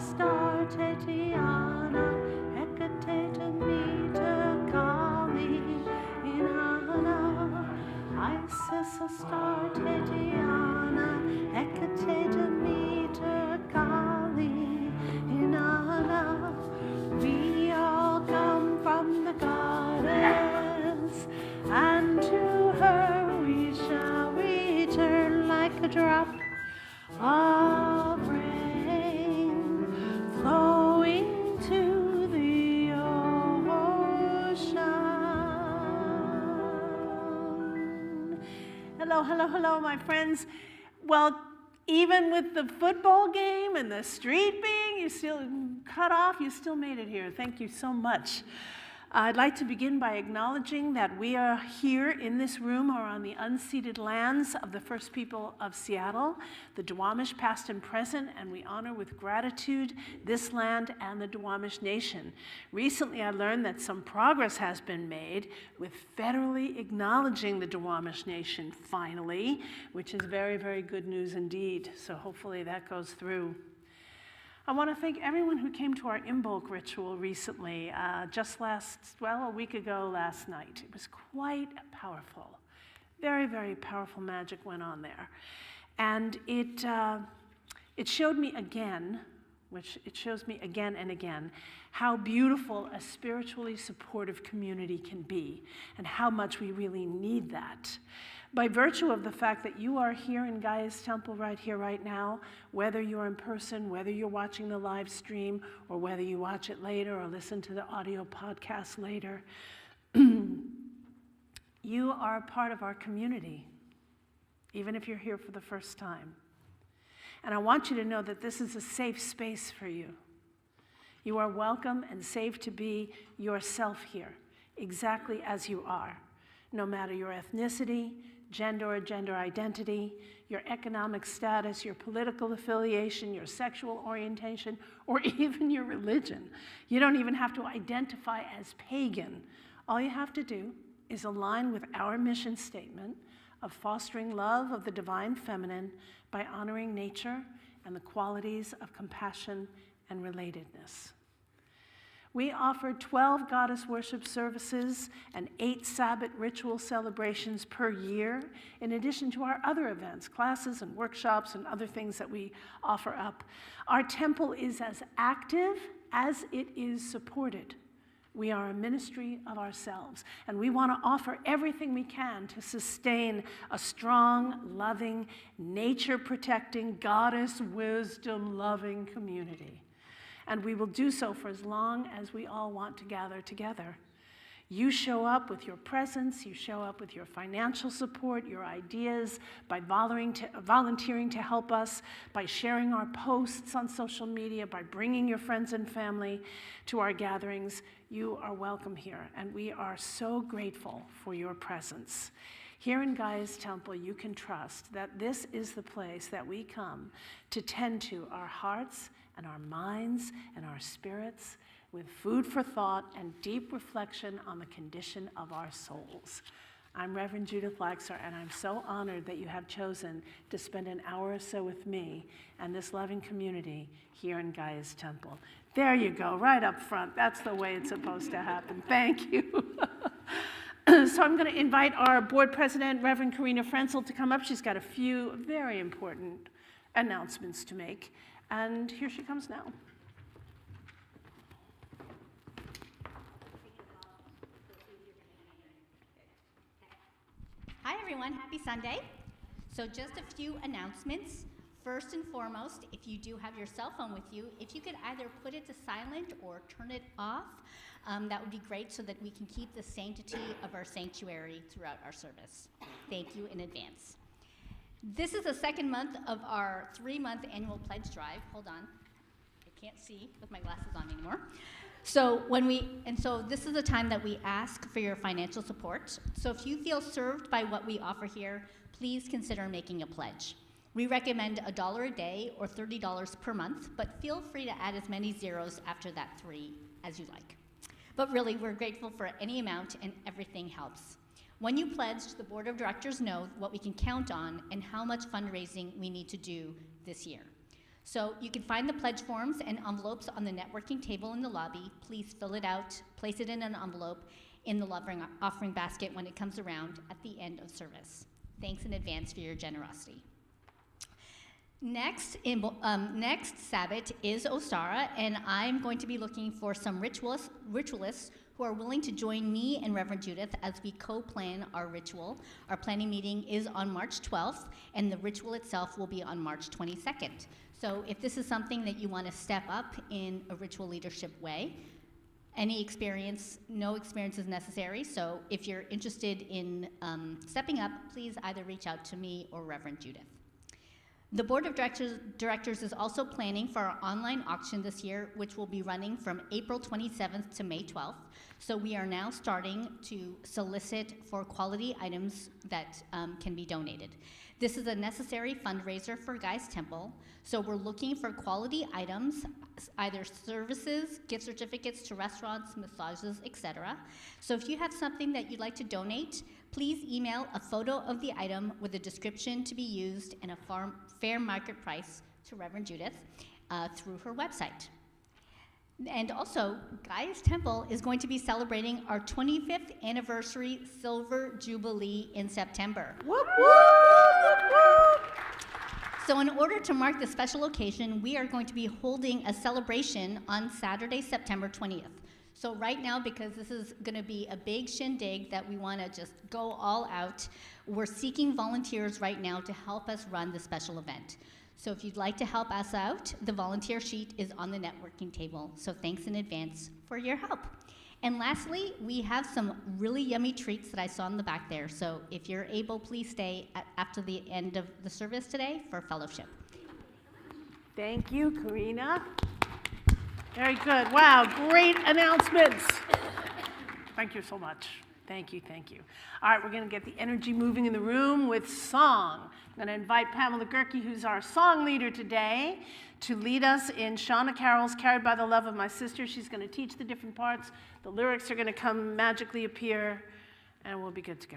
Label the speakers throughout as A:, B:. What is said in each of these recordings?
A: star Tatiana, Hecate meter Kali, Inanna. Isis a star Tatiana, Hecate meter Kali, Inanna. We all come from the goddess, and to her we shall return like a drop of rain flowing to the ocean. Hello, hello, hello, my friends. Well, even with the football game and the street being you still cut off, you still made it here. Thank you so much. I'd like to begin by acknowledging that we are here in this room or on the unceded lands of the First People of Seattle, the Duwamish past and present, and we honor with gratitude this land and the Duwamish Nation. Recently, I learned that some progress has been made with federally acknowledging the Duwamish Nation, finally, which is very, very good news indeed. So hopefully that goes through. I want to thank everyone who came to our Imbolc ritual recently, a week ago last night. It was quite powerful. Very, very powerful magic went on there. And it showed me again, which it shows me again and again, how beautiful a spiritually supportive community can be and how much we really need that. By virtue of the fact that you are here in Gaia's temple right here, right now, whether you're in person, whether you're watching the live stream, or whether you watch it later or listen to the audio podcast later, you are a part of our community, even if you're here for the first time. And I want you to know that this is a safe space for you. You are welcome and safe to be yourself here, exactly as you are, no matter your ethnicity, gender or gender identity, your economic status, your political affiliation, your sexual orientation, or even your religion. You don't even have to identify as pagan. All you have to do is align with our mission statement of fostering love of the divine feminine by honoring nature and the qualities of compassion and relatedness. We offer 12 goddess worship services and 8 Sabbath ritual celebrations per year, in addition to our other events, classes and workshops and other things that we offer up. Our temple is as active as it is supported. We are a ministry of ourselves, and we want to offer everything we can to sustain a strong, loving, nature-protecting, goddess wisdom-loving community. And we will do so for as long as we all want to gather together. You show up with your presence, you show up with your financial support, your ideas, by volunteering to help us, by sharing our posts on social media, by bringing your friends and family to our gatherings. You are welcome here, and we are so grateful for your presence. Here in Gaia's temple, you can trust that this is the place that we come to tend to our hearts and our minds and our spirits with food for thought and deep reflection on the condition of our souls. I'm Reverend Judith Laxer, and I'm so honored that you have chosen to spend an hour or so with me and this loving community here in Gaia's temple. There you go, right up front. That's the way it's supposed to happen. Thank you. So I'm going to invite our board president, Reverend Karina Frenzel, to come up. She's got a few very important announcements to make. And here she comes now.
B: Hi everyone, happy Sunday. So just a few announcements. First and foremost, if you do have your cell phone with you, if you could either put it to silent or turn it off, that would be great so that we can keep the sanctity of our sanctuary throughout our service. Thank you in advance. This is the second month of our 3-month annual pledge drive. Hold on, I can't see with my glasses on anymore. So this is the time that we ask for your financial support. So if you feel served by what we offer here, please consider making a pledge. We recommend $1 a day or $30 per month, but feel free to add as many zeros after that 3 as you like. But really, we're grateful for any amount, and everything helps. When you pledge, the board of directors know what we can count on and how much fundraising we need to do this year. So you can find the pledge forms and envelopes on the networking table in the lobby. Please fill it out, place it in an envelope in the offering basket when it comes around at the end of service. Thanks in advance for your generosity. Next Sabbath is Ostara, and I'm going to be looking for some ritualists who are willing to join me and Reverend Judith as we co-plan our ritual. Our planning meeting is on March 12th, and the ritual itself will be on March 22nd. So if this is something that you want to step up in a ritual leadership way, no experience is necessary. So if you're interested in stepping up, please either reach out to me or Reverend Judith. The Board of Directors is also planning for our online auction this year, which will be running from April 27th to May 12th. So we are now starting to solicit for quality items that can be donated. This is a necessary fundraiser for Gaia's Temple. So we're looking for quality items, either services, gift certificates to restaurants, massages, etc. So if you have something that you'd like to donate, please email a photo of the item with a description to be used and a fair market price to Reverend Judith through her website. And also, Gaia's Temple is going to be celebrating our 25th anniversary Silver Jubilee in September.
A: Whoop, whoop.
B: So in order to mark the special occasion, we are going to be holding a celebration on Saturday, September 20th. So right now, because this is going to be a big shindig that we want to just go all out, we're seeking volunteers right now to help us run the special event. So if you'd like to help us out, the volunteer sheet is on the networking table. So thanks in advance for your help. And lastly, we have some really yummy treats that I saw in the back there. So if you're able, please stay after the end of the service today for fellowship.
A: Thank you, Karina. Very good. Wow, great announcements. Thank you so much. Thank you, thank you. All right, we're going to get the energy moving in the room with song. I'm going to invite Pamela Gerke, who's our song leader today, to lead us in Shauna Carroll's Carried by the Love of My Sister. She's going to teach the different parts. The lyrics are going to come magically appear, and we'll be good to go.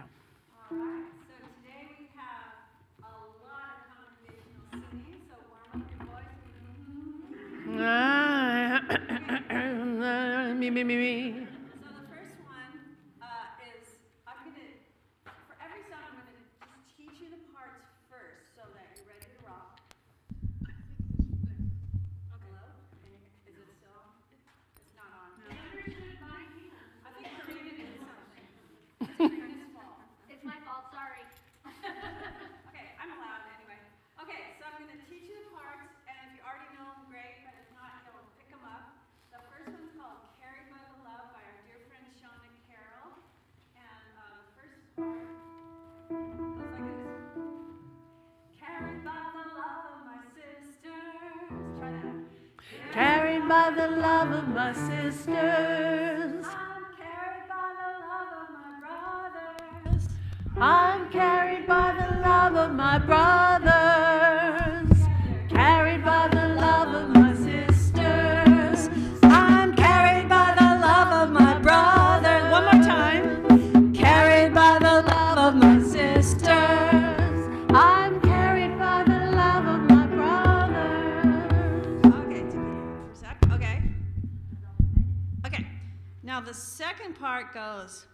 C: All right, so today we have a lot of congregational singing, so warm up your voice.
A: Me.
C: So the first one is, for every song, I'm going to just teach you the parts first so that you're ready to rock. Hello? Is it still on? It's not on. No. I think Karina did something. It's Karina's fault.
D: It's my fault, sorry.
C: Okay, I'm allowed anyway. Okay, so I'm going to teach you the parts, and if you already know them, great, but if not, you'll pick them up. The first one's called Carried by the Love by our dear friend Shauna Carroll. And the first part goes like this. Carried by the love of my sisters. Try that.
A: Carried by the love of my sisters.
C: I'm carried by the love of my brothers.
A: I'm carried by the love of my brothers. Carried by the love of my sisters. I'm carried by the love of my brothers. One more time. Carried by the love of my sisters. I'm carried by the love of my brothers.
C: Okay, take it for a sec. Okay. Okay. Now the second part goes,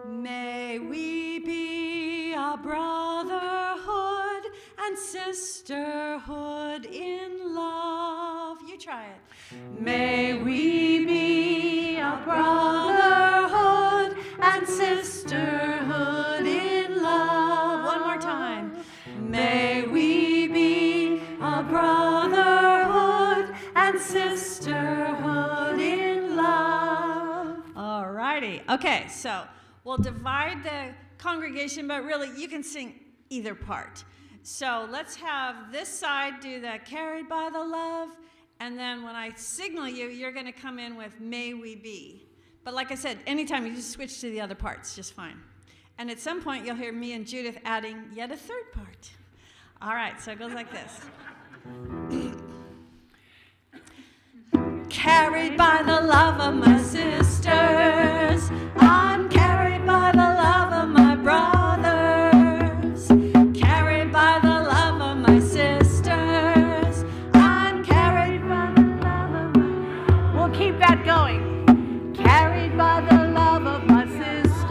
C: may we be a brotherhood and sisterhood in love. You try it. May we be a brotherhood and sisterhood in love. One more time. May we be a brotherhood and sisterhood in love. All righty. Okay, so we'll divide the congregation, but really you can sing either part. So let's have this side do the Carried by the Love, and then when I signal you, you're going to come in with May We Be. But like I said, anytime you just switch to the other parts, just fine. And at some point, you'll hear me and Judith adding yet a third part. All right, so it goes like this. Carried by the love of my sisters, I'm carried by the love of my brothers. Carried by the love of my sisters, I'm
A: carried by the love of my sisters.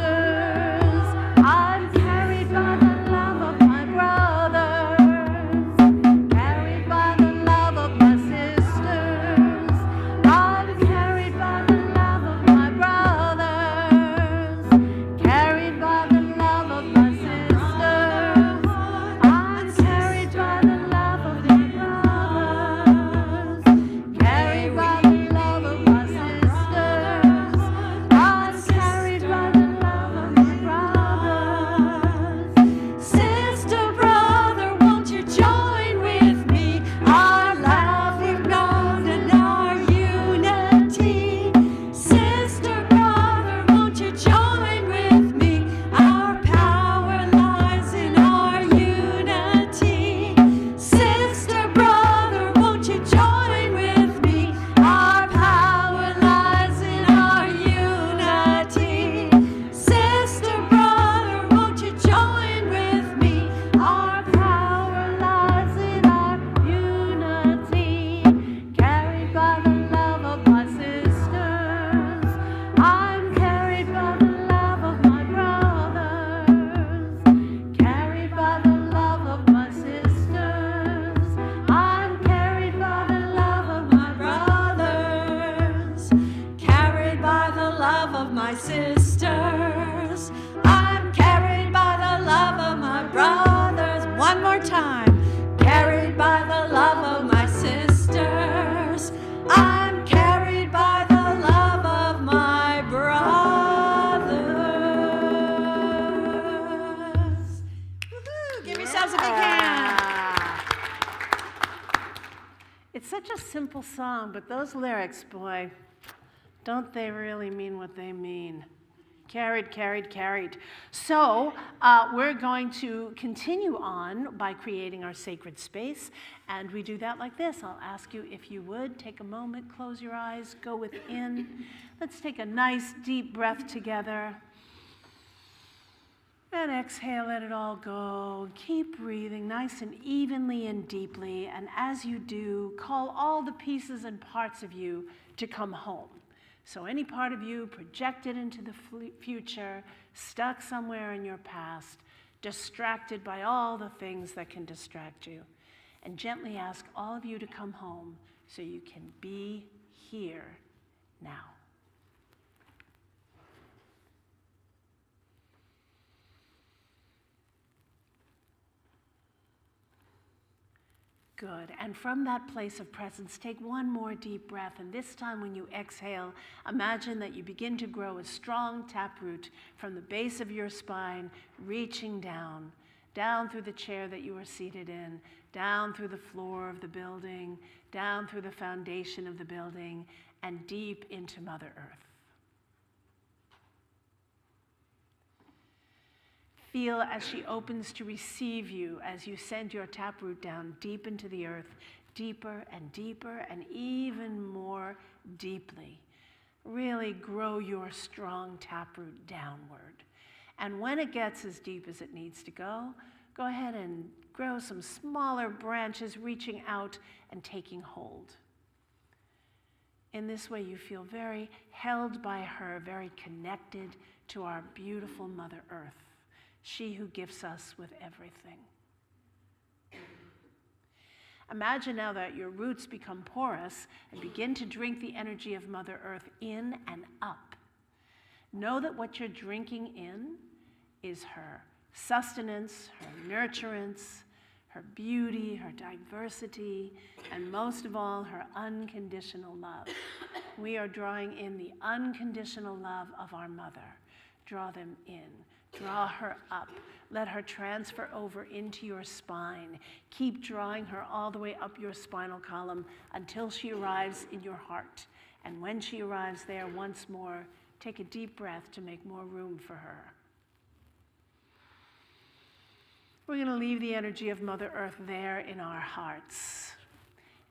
A: I'm carried by the love of my brothers. Carried by the love of my sisters. I'm carried by the love of my brothers. Carried by the love of my sisters. I'm carried by the love of my brothers. Carried by the love of my sisters. I'm carried by the love of my brothers. Sister, brother, won't you join with me? Our love we've known and our unity. Sister, brother, won't you join with me? Our power lies in our unity. Sister, brother, won't you join with me? Our power lies in our unity. Sister, brother, won't you join with me? Our power lies in our unity. Carried by the love of my sisters. I'm carried by the love of my brothers. Carried by the love of my sisters. I'm carried by the love of my brothers. Carried by the love of my sisters. I'm carried by the love of my brothers. One more time. Carried by the love of my sisters. I'm carried by the love of my brothers. Woohoo! Give yourselves a big hand. It's such a simple song, but those lyrics, boy, don't they really mean what they mean? Carried, carried, carried. So we're going to continue on by creating our sacred space, and we do that like this. I'll ask you if you would take a moment, close your eyes, go within. Let's take a nice deep breath together. And exhale, let it all go. Keep breathing nice and evenly and deeply. And as you do, call all the pieces and parts of you to come home. So any part of you projected into the future, stuck somewhere in your past, distracted by all the things that can distract you. And gently ask all of you to come home so you can be here now. Good. And from that place of presence, take one more deep breath. And this time when you exhale, imagine that you begin to grow a strong taproot from the base of your spine, reaching down through the chair that you are seated in, down through the floor of the building, down through the foundation of the building, and deep into Mother Earth. Feel as she opens to receive you as you send your taproot down deep into the earth, deeper and deeper and even more deeply. Really grow your strong taproot downward. And when it gets as deep as it needs to go ahead and grow some smaller branches reaching out and taking hold. In this way, you feel very held by her, very connected to our beautiful Mother Earth. She who gifts us with everything. Imagine now that your roots become porous and begin to drink the energy of Mother Earth in and up. Know that what you're drinking in is her sustenance, her nurturance, her beauty, her diversity, and most of all, her unconditional love. We are drawing in the unconditional love of our Mother. Draw them in. Draw her up. Let her transfer over into your spine. Keep drawing her all the way up your spinal column until she arrives in your heart. And when she arrives there once more, take a deep breath to make more room for her. We're going to leave the energy of Mother Earth there in our hearts.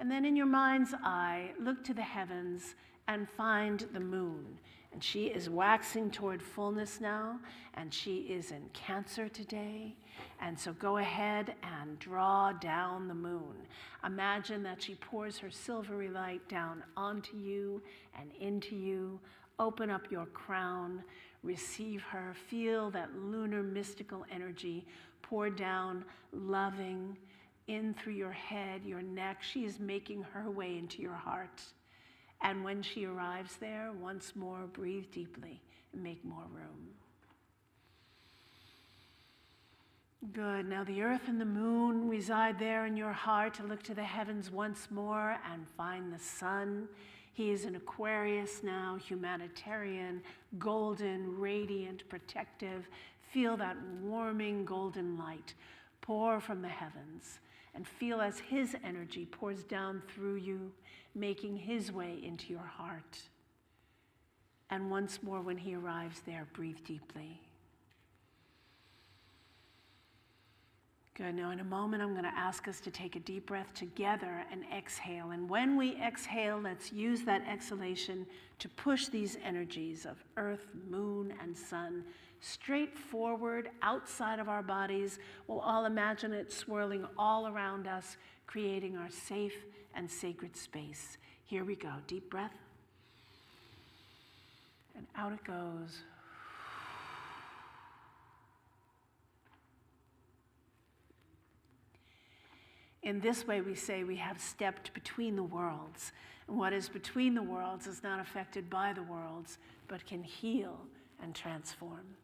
A: And then in your mind's eye, look to the heavens and find the moon. And she is waxing toward fullness now, and she is in Cancer today. And so go ahead and draw down the moon. Imagine that she pours her silvery light down onto you and into you. Open up your crown, receive her, feel that lunar mystical energy pour down, loving, in through your head, your neck. She is making her way into your heart. And when she arrives there, once more, breathe deeply and make more room. Good. Now the earth and the moon reside there in your heart. To look to the heavens once more and find the sun. He is in Aquarius now, humanitarian, golden, radiant, protective. Feel that warming golden light pour from the heavens, and feel as his energy pours down through you, making his way into your heart. And once more, when he arrives there, breathe deeply. Good. Now in a moment, I'm going to ask us to take a deep breath together and exhale. And when we exhale, let's use that exhalation to push these energies of earth, moon, and sun straight forward outside of our bodies. We'll all imagine it swirling all around us, creating our safe and sacred space. Here we go. Deep breath. And out it goes. In this way, we say we have stepped between the worlds. And what is between the worlds is not affected by the worlds, but can heal and transform.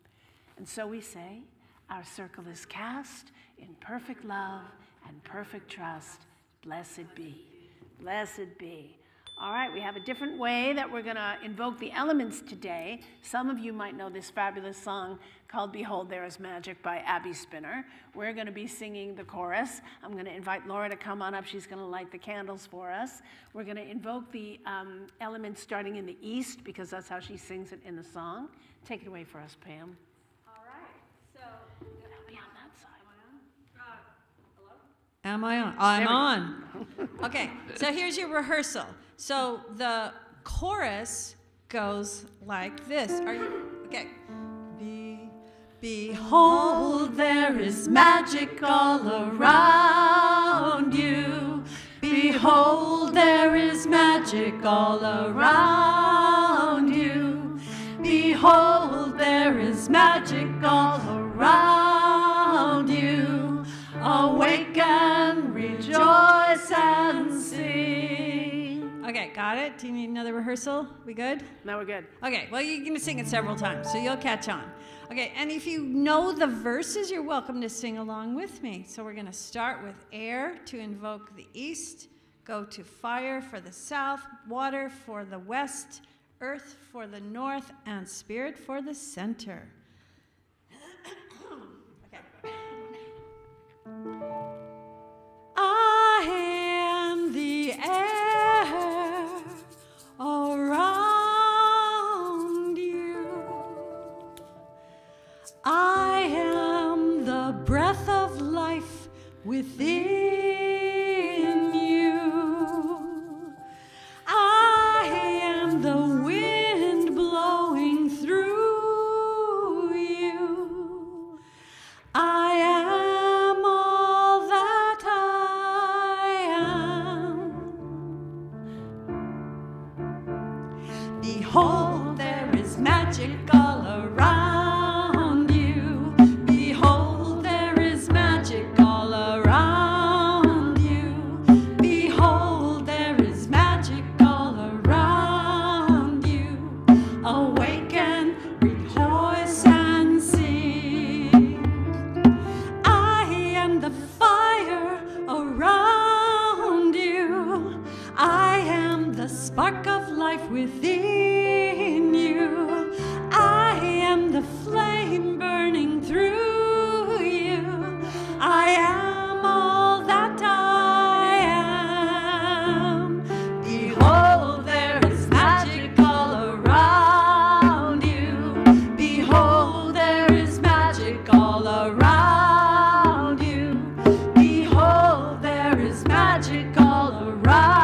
A: And so we say, our circle is cast in perfect love and perfect trust. Blessed be. Blessed be. All right, we have a different way that we're going to invoke the elements today. Some of you might know this fabulous song called Behold, There is Magic by Abby Spinner. We're going to be singing the chorus. I'm going to invite Laura to come on up. She's going to light the candles for us. We're going to invoke the elements starting in the east, because that's how she sings it in the song. Take it away for us, Pam.
C: All right. So,
A: Be on that side.
C: hello? Am I on? I'm on. Okay, so here's your rehearsal. So the chorus goes like this. Are you okay? Behold, there is magic all around you. Behold, there is magic all around you. Behold, there is magic all around you. Awake and rejoice and sing. Okay, got it? Do you need another rehearsal? We good?
A: Now we're good.
C: Okay, well, you're going to sing it several times, so you'll catch on. Okay, and if you know the verses, you're welcome to sing along with me. So we're going to start with air to invoke the east, go to fire for the south, water for the west, earth for the north, and spirit for the center. Okay. I am the air around you. I am the breath of life within you. I am the wind blowing through you. I am all that I am. Behold, there is magic all around you. Behold, there is magic all around you. Behold, there is magic all around you. Awaken, rejoice, and sing. I am the fire around you. I am the spark of life within you. I am the flame burning through you. I am all that I am. Behold, there is magic all around you. Behold, there is magic all around you. Behold, there is magic all around you.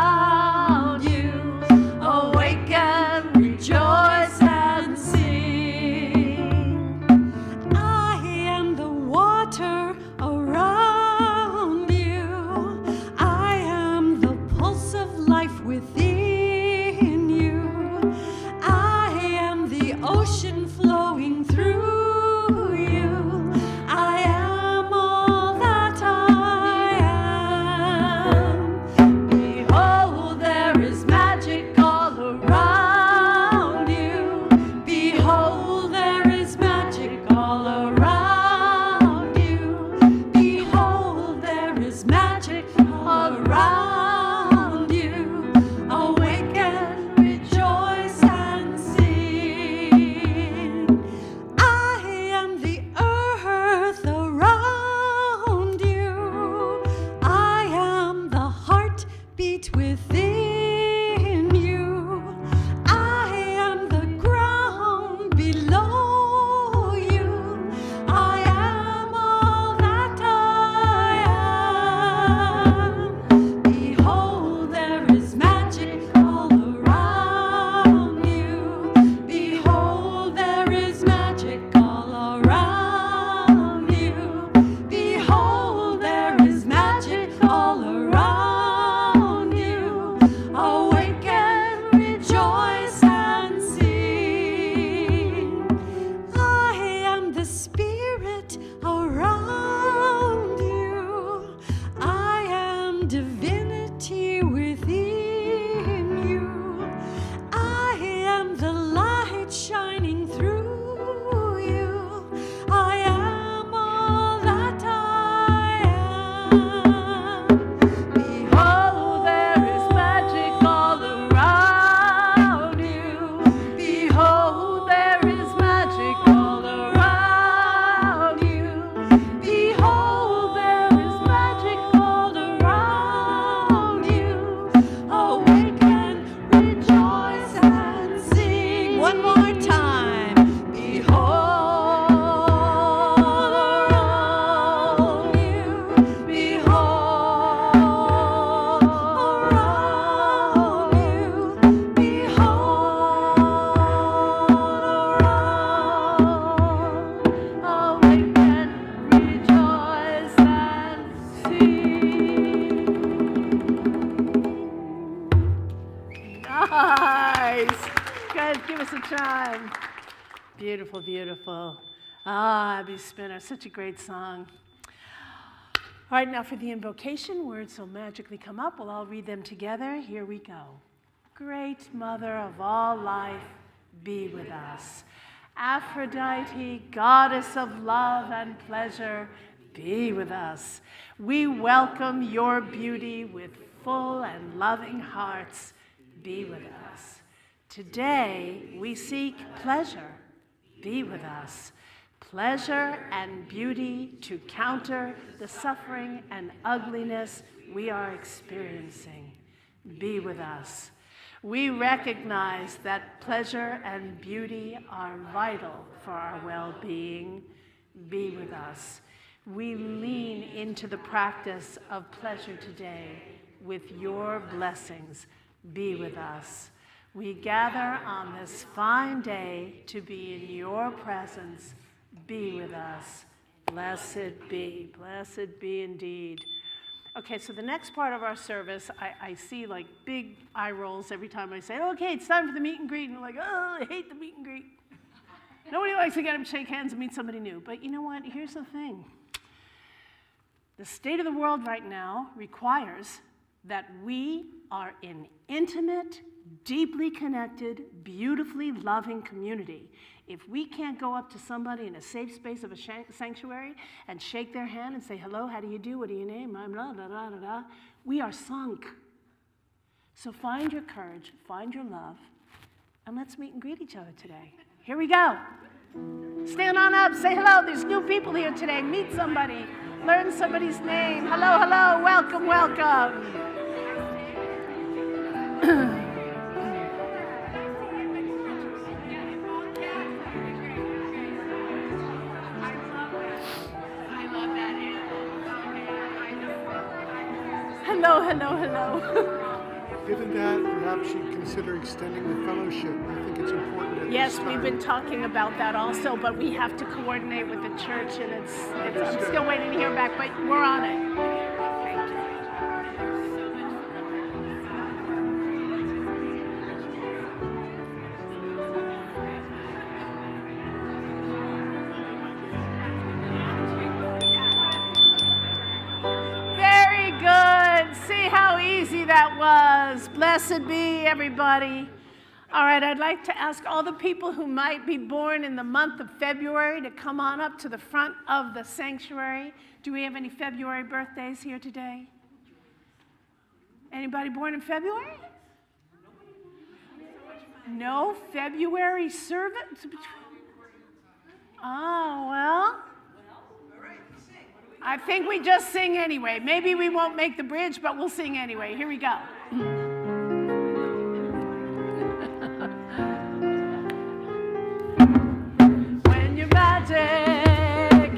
C: around you. Behold, there is magic all around you. Behold, there is magic all around you. Awaken, rejoice, and sing. I am the earth around you. I am the heartbeat within you. I am the ground below you. I am all that I am. Behold, there is magic all around you. Behold, there is magic all around you. Behold, there is magic all around you. Awaken, rejoice, and sing. I am the spirit around you. I am divinity within you. I am the light shining through you. I am all that I am. Behold, there is magic all around you. Behold, there is magic all around you. Behold, there is magic all around you. Awaken, rejoice, and sing. One more time. Behold, around you. Behold, around you. Behold, around. Awaken, rejoice, and sing.
A: Nice. Guys, give us a chime. Beautiful, beautiful. Ah, Abby Spinner, such a great song. All right, now for the invocation, words will magically come up. We'll all read them together. Here we go. Great Mother of all life, be with us. Aphrodite, goddess of love and pleasure, be with us. We welcome your beauty with full and loving hearts. Be with us. Today, we seek pleasure. Be with us. Pleasure and beauty to counter the suffering and ugliness we are experiencing. Be with us. We recognize that pleasure and beauty are vital for our well-being. Be with us. We lean into the practice of pleasure today with your blessings. Be with us. We gather on this fine day to be in your presence. Be with us. Blessed be indeed. Okay, so the next part of our service, I see like big eye rolls every time I say, okay, it's time for the meet and greet. And I'm like, oh, I hate the meet and greet. Nobody likes to get up, shake hands, and meet somebody new. But you know what? Here's the thing. The state of the world right now requires that we are in intimate, deeply connected, beautifully loving community. If we can't go up to somebody in a safe space of a sanctuary and shake their hand and say, hello, how do you do? What are your name? I'm blah, blah, blah, blah, blah. We are sunk. So find your courage, find your love, and let's meet and greet each other today. Here we go. Stand on up, say hello. There's new people here today. Meet somebody, learn somebody's name. Hello, hello, welcome, welcome. Hello, hello, hello.
D: Given that, perhaps you'd consider extending the fellowship. I think it's important at
A: Yes,
D: this time.
A: we've been talking about that also, but we have to coordinate with the church, and I'm still waiting to hear back, but we're on it. Very good. See how easy that was. Blessed be everybody. All right, I'd like to ask all the people who might be born in the month of February to come on up to the front of the sanctuary. Do we have any February birthdays here today? Anybody born in February? No February servants? Oh, well, I think we just sing anyway. Maybe we won't make the bridge, but we'll sing anyway. Here we go. When you're magic,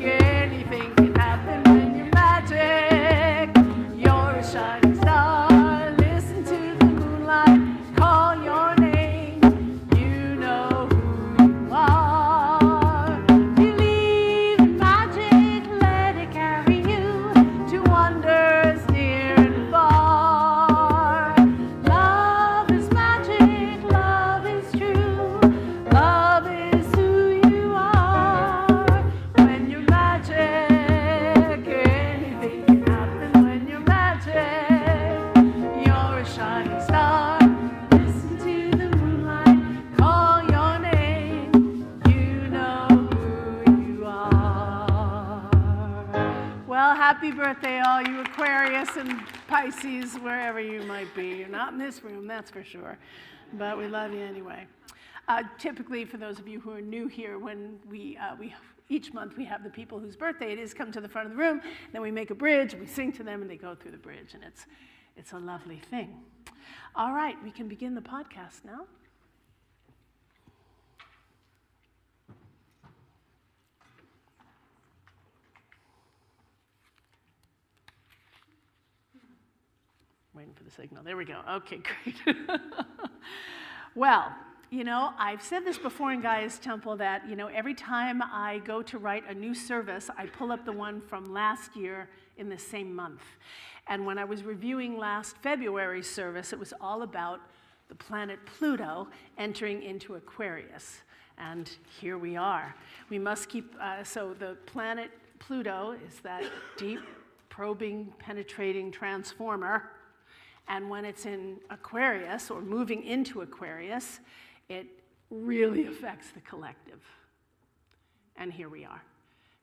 A: anything can happen. When you're magic, you're a shining star. Listen to the moonlight, call your name. You know who you are. Believe in magic, let it carry you to wonders near and far. Love is magic, love is true. Love is who you are. When you're magic, anything can happen. When you're magic, you're a shining star. Listen to the moonlight, call your name. You know who you are. Well, happy birthday, all you Aquarius and Pisces, wherever you might be. You're not in this room, that's for sure. But we love you anyway. Typically, for those of you who are new here, when we each month we have the people whose birthday it is come to the front of the room, then we make a bridge, we sing to them, and they go through the bridge, and it's a lovely thing. All right, we can begin the podcast now. Waiting for the signal. There we go. Okay, great. Well, you know, I've said this before in Gaia's Temple that, you know, every time I go to write a new service, I pull up the one from last year in the same month. And when I was reviewing last February's service, it was all about the planet Pluto entering into Aquarius. And here we are. We must keep, so the planet Pluto is that deep, probing, penetrating transformer. And when it's in Aquarius, or moving into Aquarius, it really affects the collective. And here we are.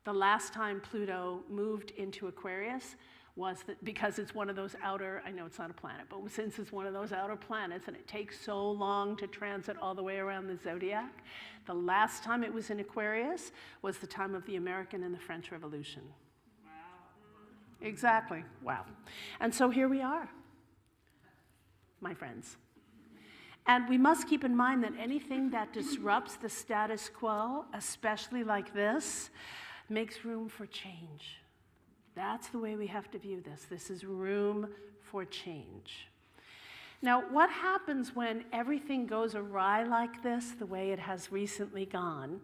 A: The last time Pluto moved into Aquarius was because it's one of those outer, I know it's not a planet, but since it's one of those outer planets and it takes so long to transit all the way around the zodiac, the last time it was in Aquarius was the time of the American and the French Revolution. Wow. Exactly, wow. And so here we are, my friends. And we must keep in mind that anything that disrupts the status quo, especially like this, makes room for change. That's the way we have to view this. This is room for change. Now, what happens when everything goes awry like this, the way it has recently gone,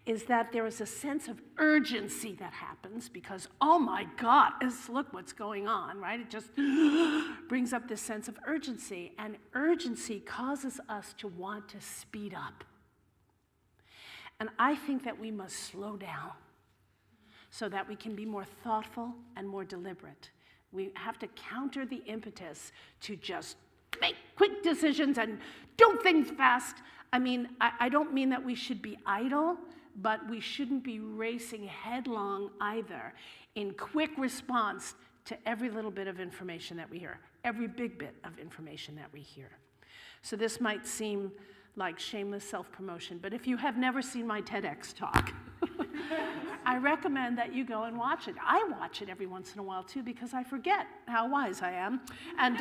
A: is that there is a sense of urgency that happens because, oh my God, look what's going on, right? It just brings up this sense of urgency, and urgency causes us to want to speed up. And I think that we must slow down so that we can be more thoughtful and more deliberate. We have to counter the impetus to just make quick decisions and do things fast. I mean, I don't mean that we should be idle, but we shouldn't be racing headlong either in quick response to every little bit of information that we hear, every big bit of information that we hear. So this might seem like shameless self-promotion, but if you have never seen my TEDx talk, I recommend that you go and watch it. I watch it every once in a while too because I forget how wise I am. And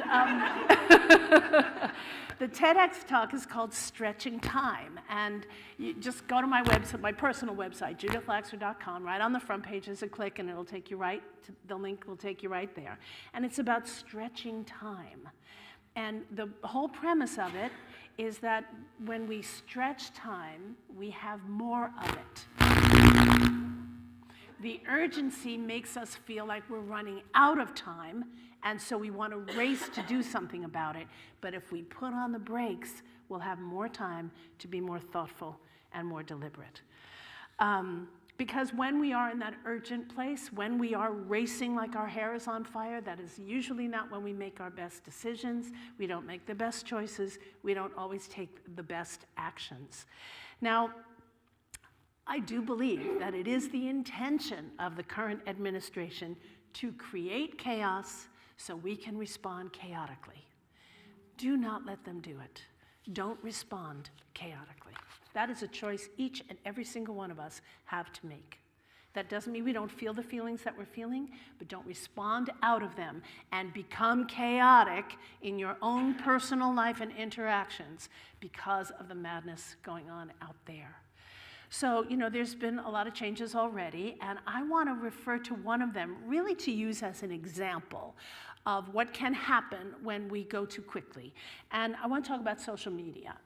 A: the TEDx talk is called Stretching Time. And you just go to my website, my personal website, judithlaxer.com. Right on the front page is a click and it'll take you right to, the link will take you right there. And it's about stretching time. And the whole premise of it is that when we stretch time, we have more of it. The urgency makes us feel like we're running out of time, and so we want to race to do something about it. But if we put on the brakes, we'll have more time to be more thoughtful and more deliberate. Because when we are in that urgent place, when we are racing like our hair is on fire, that is usually not when we make our best decisions. We don't make the best choices. We don't always take the best actions. Now, I do believe that it is the intention of the current administration to create chaos so we can respond chaotically. Do not let them do it. Don't respond chaotically. That is a choice each and every single one of us have to make. That doesn't mean we don't feel the feelings that we're feeling, but don't respond out of them and become chaotic in your own personal life and interactions because of the madness going on out there. So, there's been a lot of changes already, and I want to refer to one of them really to use as an example of what can happen when we go too quickly. And I want to talk about social media.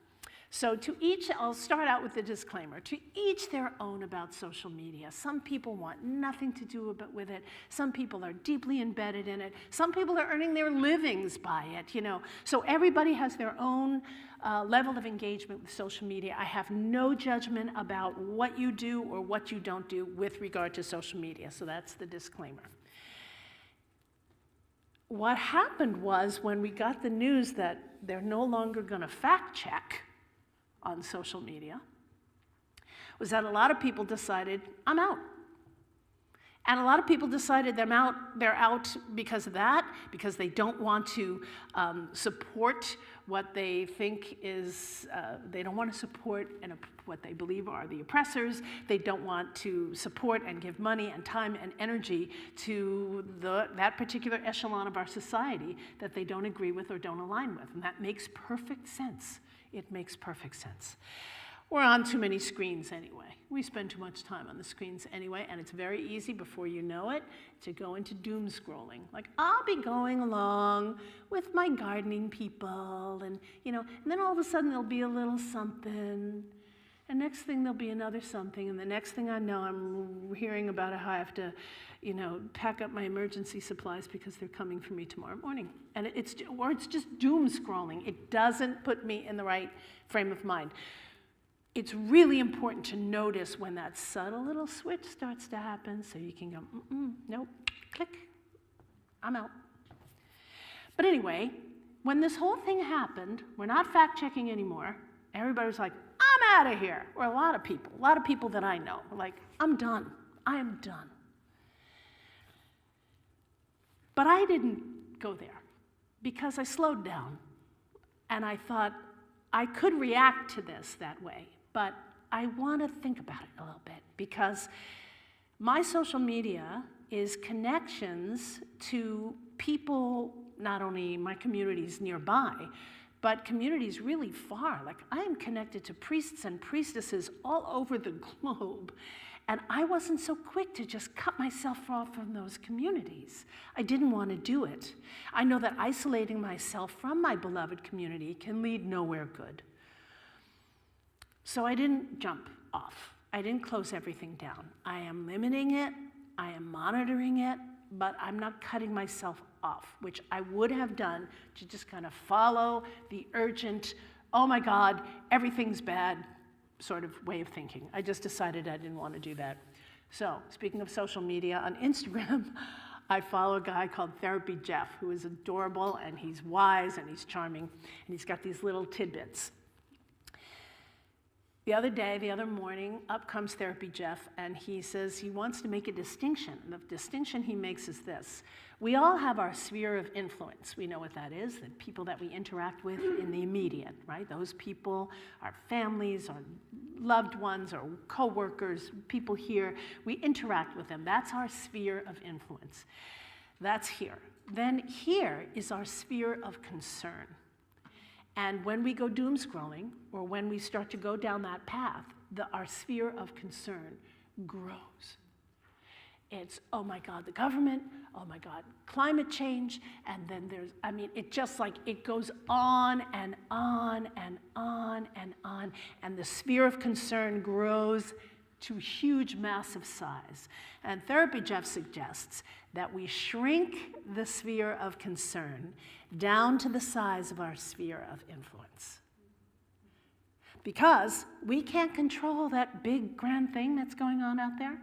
A: So to each, I'll start out with the disclaimer, to each their own about social media. Some people want nothing to do with it. Some people are deeply embedded in it. Some people are earning their livings by it, So everybody has their own level of engagement with social media. I have no judgment about what you do or what you don't do with regard to social media. So that's the disclaimer. What happened was when we got the news that they're no longer going to fact check on social media, was that a lot of people decided, I'm out. And a lot of people decided they're out because of that, because they don't want to support what they think is, they don't want to support what they believe are the oppressors. They don't want to support and give money and time and energy to that particular echelon of our society that they don't agree with or don't align with. And that makes perfect sense. It makes perfect sense. We're on too many screens anyway. We spend too much time on the screens anyway, and it's very easy before you know it to go into doom scrolling. Like, I'll be going along with my gardening people, and then all of a sudden there'll be a little something, and next thing there'll be another something, and the next thing I know, I'm hearing about how I have to, pack up my emergency supplies because they're coming for me tomorrow morning. And it's just doom scrolling. It doesn't put me in the right frame of mind. It's really important to notice when that subtle little switch starts to happen so you can go, nope, click, I'm out. But anyway, when this whole thing happened, we're not fact-checking anymore. Everybody was like, I'm out of here. Or a lot of people that I know were like, I'm done. I am done. But I didn't go there because I slowed down and I thought I could react to this that way. But I want to think about it a little bit because my social media is connections to people, not only my communities nearby, but communities really far. Like, I am connected to priests and priestesses all over the globe, and I wasn't so quick to just cut myself off from those communities. I didn't want to do it. I know that isolating myself from my beloved community can lead nowhere good. So I didn't jump off. I didn't close everything down. I am limiting it, I am monitoring it, but I'm not cutting myself off, which I would have done to just kind of follow the urgent, oh my God, everything's bad sort of way of thinking. I just decided I didn't want to do that. So, speaking of social media, on Instagram, I follow a guy called Therapy Jeff, who is adorable, and he's wise, and he's charming, and he's got these little tidbits. The other morning, up comes Therapy Jeff, and he says he wants to make a distinction. And the distinction he makes is this. We all have our sphere of influence. We know what that is, the people that we interact with in the immediate, right? Those people, our families, our loved ones, our coworkers, people here, we interact with them. That's our sphere of influence. That's here. Then here is our sphere of concern. And when we go doom scrolling, or when we start to go down that path, our sphere of concern grows. It's, oh my God, the government, oh my God, climate change, and then it goes on and on and on and on, and the sphere of concern grows to huge, massive size. And Therapy Jeff suggests that we shrink the sphere of concern down to the size of our sphere of influence. Because we can't control that big, grand thing that's going on out there.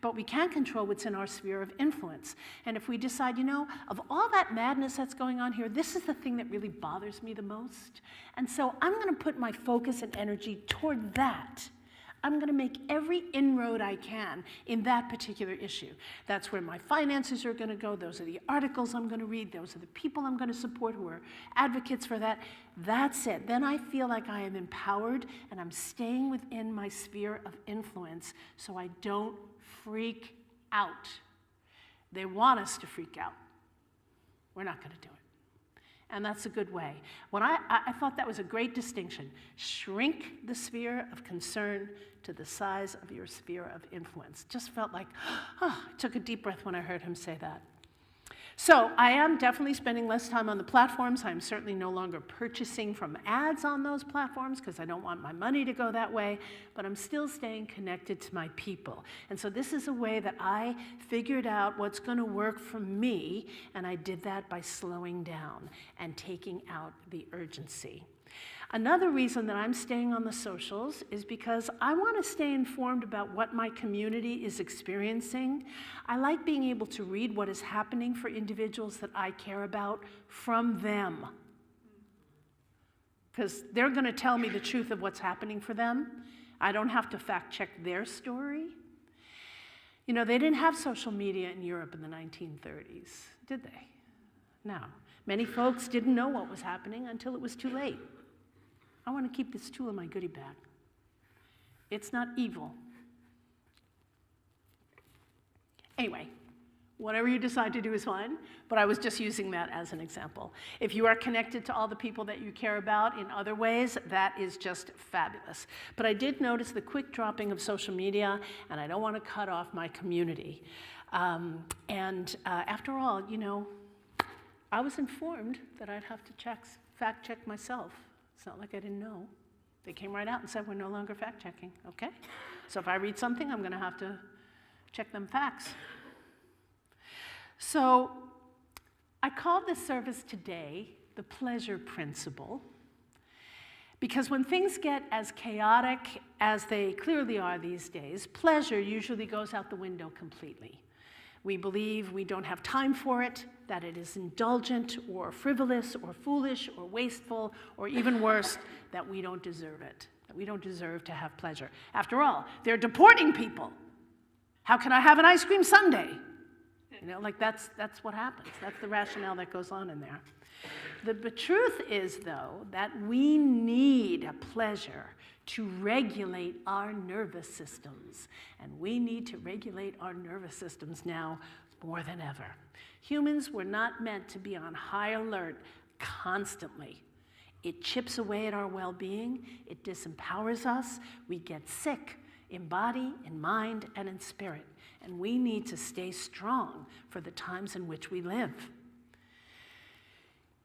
A: but we can control what's in our sphere of influence. And if we decide, of all that madness that's going on here, this is the thing that really bothers me the most. And so I'm going to put my focus and energy toward that. I'm going to make every inroad I can in that particular issue. That's where my finances are going to go. Those are the articles I'm going to read. Those are the people I'm going to support who are advocates for that. That's it. Then I feel like I am empowered and I'm staying within my sphere of influence so I don't freak out. They want us to freak out. We're not going to do it. And that's a good way. When I thought that was a great distinction. Shrink the sphere of concern to the size of your sphere of influence. Just felt like, I took a deep breath when I heard him say that. So I am definitely spending less time on the platforms. I'm certainly no longer purchasing from ads on those platforms because I don't want my money to go that way, but I'm still staying connected to my people. And so this is a way that I figured out what's going to work for me, and I did that by slowing down and taking out the urgency. Another reason that I'm staying on the socials is because I want to stay informed about what my community is experiencing. I like being able to read what is happening for individuals that I care about from them. Because they're going to tell me the truth of what's happening for them. I don't have to fact check their story. They didn't have social media in Europe in the 1930s, did they? No. Many folks didn't know what was happening until it was too late. I want to keep this tool in my goodie bag. It's not evil. Anyway, whatever you decide to do is fine, but I was just using that as an example. If you are connected to all the people that you care about in other ways, that is just fabulous. But I did notice the quick dropping of social media, and I don't want to cut off my community. After all, I was informed that I'd have to fact check myself. It's not like I didn't know. They came right out and said, we're no longer fact-checking, okay? So if I read something, I'm going to have to check them facts. So I called this service today the pleasure principle, because when things get as chaotic as they clearly are these days, pleasure usually goes out the window completely. We believe we don't have time for it, that it is indulgent or frivolous or foolish or wasteful, or even worse, that we don't deserve it, that we don't deserve to have pleasure. After all, they're deporting people. How can I have an ice cream sundae? That's what happens. That's the rationale that goes on in there. The truth is, though, that we need pleasure to regulate our nervous systems. And we need to regulate our nervous systems now more than ever. Humans were not meant to be on high alert constantly. It chips away at our well-being. It disempowers us. We get sick in body, in mind, and in spirit. And we need to stay strong for the times in which we live.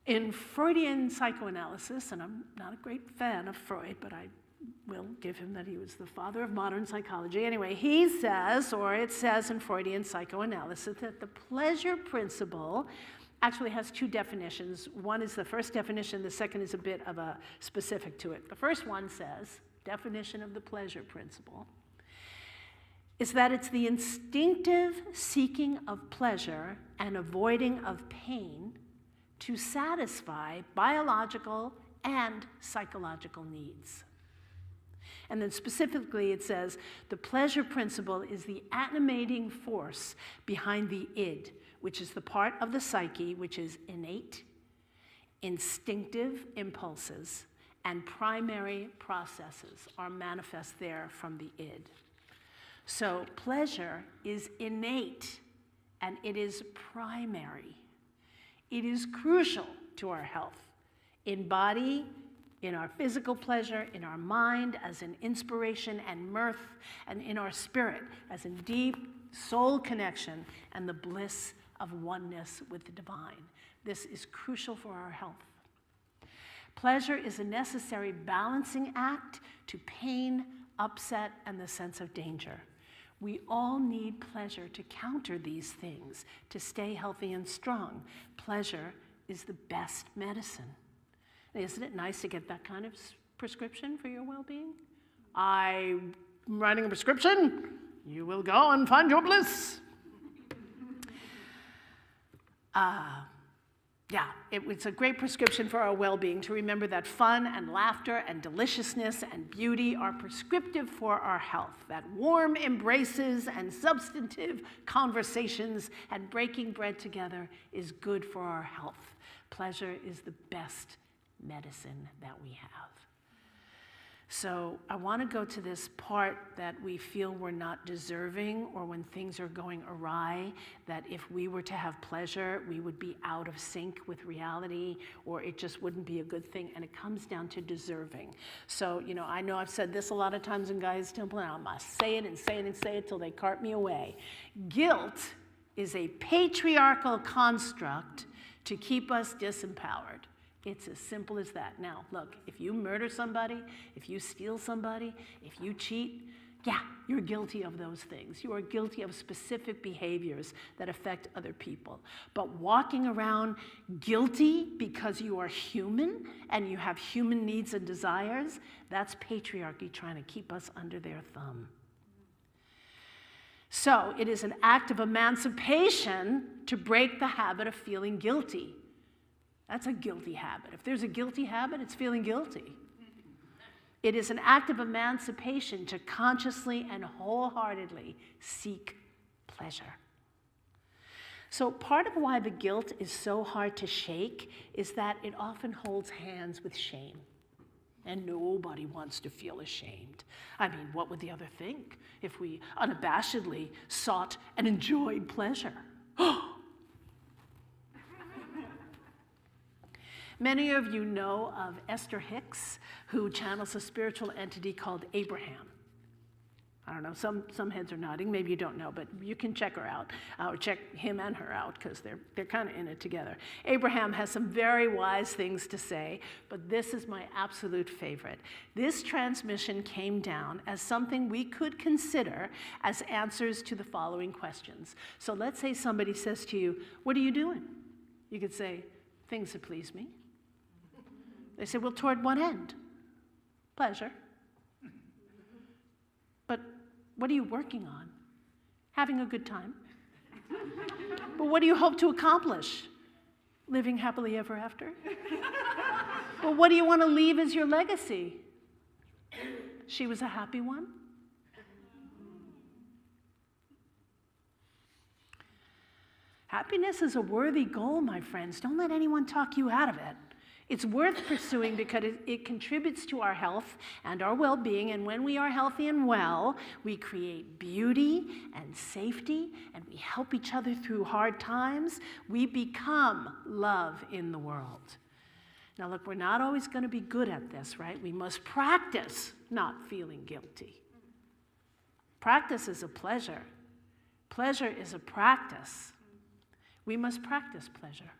A: In Freudian psychoanalysis, and I'm not a great fan of Freud, but I will give him that he was the father of modern psychology. Anyway, he says, or it says in Freudian psychoanalysis, that the pleasure principle actually has two definitions. One is the first definition, the second is a bit of a specific to it. The first one says, definition of the pleasure principle, is that it's the instinctive seeking of pleasure and avoiding of pain to satisfy biological and psychological needs. And then specifically it says, the pleasure principle is the animating force behind the id, which is the part of the psyche which is innate, instinctive impulses, and primary processes are manifest there from the id. So pleasure is innate, and it is primary. It is crucial to our health, in body, in our physical pleasure, in our mind as an inspiration and mirth, and in our spirit as in deep soul connection and the bliss of oneness with the divine. This is crucial for our health. Pleasure is a necessary balancing act to pain, upset, and the sense of danger. We all need pleasure to counter these things, to stay healthy and strong. Pleasure is the best medicine. Isn't it nice to get that kind of prescription for your well-being? I'm writing a prescription. you will go and find your bliss. It's a great prescription for our well-being to remember that fun and laughter and deliciousness and beauty are prescriptive for our health, that warm embraces and substantive conversations and breaking bread together is good for our health. Pleasure is the best medicine that we have. So I want to go to this part that we feel we're not deserving, or when things are going awry, that if we were to have pleasure, we would be out of sync with reality, or it just wouldn't be a good thing, and it comes down to deserving. So, I know I've said this a lot of times in Gaia's Temple, and I must say it and say it and say it till they cart me away. Guilt is a patriarchal construct to keep us disempowered. It's as simple as that. Now, look, if you murder somebody, if you steal somebody, if you cheat, you're guilty of those things. You are guilty of specific behaviors that affect other people. But walking around guilty because you are human and you have human needs and desires, that's patriarchy trying to keep us under their thumb. So it is an act of emancipation to break the habit of feeling guilty. That's a guilty habit. If there's a guilty habit, it's feeling guilty. It is an act of emancipation to consciously and wholeheartedly seek pleasure. So part of why the guilt is so hard to shake is that it often holds hands with shame. And nobody wants to feel ashamed. I mean, what would the other think if we unabashedly sought and enjoyed pleasure? Many of you know of Esther Hicks, who channels a spiritual entity called Abraham. I don't know, some heads are nodding, maybe you don't know, but you can check her out, or check him and her out, because they're kind of in it together. Abraham has some very wise things to say, but this is my absolute favorite. This transmission came down as something we could consider as answers to the following questions. So let's say somebody says to you, "What are you doing?" You could say, "Things that please me." They say, "Well, toward what end?" "Pleasure." "But what are you working on?" "Having a good time." "But what do you hope to accomplish?" "Living happily ever after." "But what do you want to leave as your legacy?" "She was a happy one." Happiness is a worthy goal, my friends. Don't let anyone talk you out of it. It's worth pursuing because it contributes to our health and our well-being, and when we are healthy and well, we create beauty and safety, and we help each other through hard times. We become love in the world. Now look, we're not always going to be good at this, right? We must practice not feeling guilty. Practice is a pleasure. Pleasure is a practice. We must practice pleasure.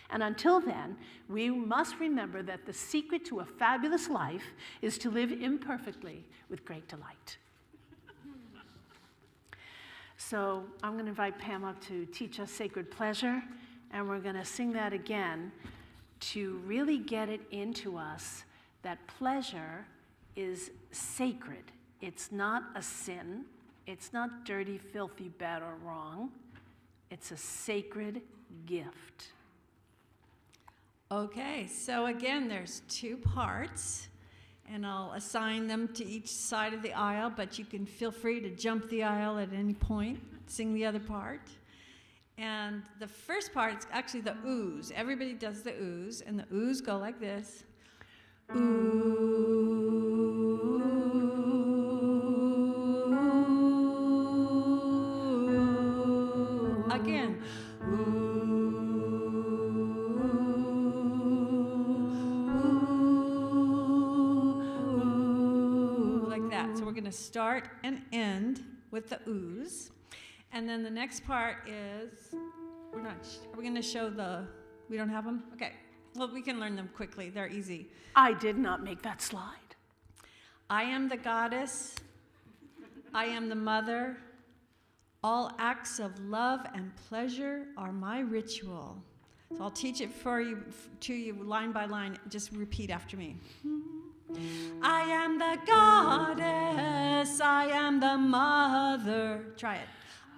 A: And until then, we must remember that the secret to a fabulous life is to live imperfectly with great delight. So I'm going to invite Pam up to teach us Sacred Pleasure, and we're going to sing that again to really get it into us that pleasure is sacred. It's not a sin. It's not dirty, filthy, bad, or wrong. It's a sacred gift.
C: Okay, so again, there's two parts, and I'll assign them to each side of the aisle, but you can feel free to jump the aisle at any point, sing the other part. And the first part is actually the oohs. Everybody does the oohs, and the oohs go like this. Ooh. Again. Ooh. To start and end with the oohs, and then the next part is are we going to show we don't have them? Okay, well, we can learn them quickly. They're easy.
A: I did not make that slide.
C: I am the goddess. I am the mother. All acts of love and pleasure are my ritual. So I'll teach it to you line by line. Just repeat after me. I am the goddess, I am the mother. Try it.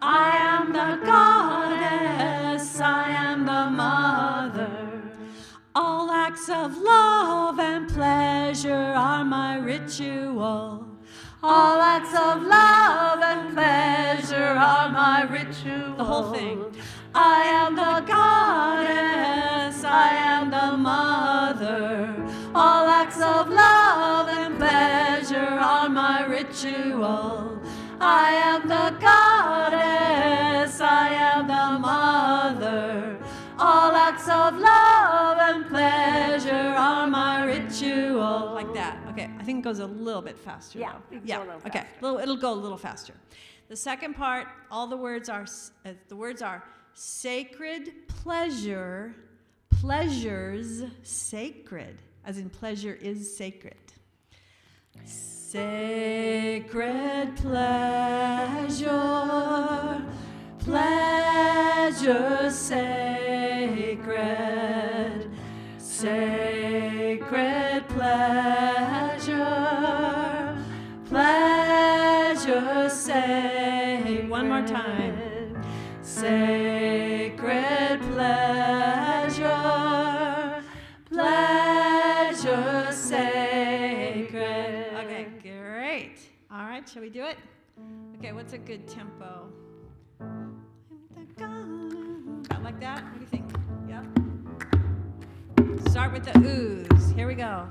C: I am the goddess, I am the mother. All acts of love and pleasure are my ritual. All acts of love and pleasure are my ritual. The whole thing. I am the goddess, I am the mother. All acts of love and pleasure are my ritual. I am the goddess, I am the mother. All acts of love and pleasure are my ritual. Like that. Okay, I think it goes a little bit faster.
A: Yeah,
C: though.
A: it can go a little
C: Okay, it'll go a little faster. The second part, all the words are sacred pleasure, pleasures sacred, as in pleasure is sacred. Sacred pleasure, pleasure sacred, sacred pleasure, pleasure sacred. One more time. Sacred pleasure, pleasure sacred. Okay, great. All right, shall we do it? Okay, what's a good tempo? About like that? What do you think? Yep. Start with the oohs. Here we go.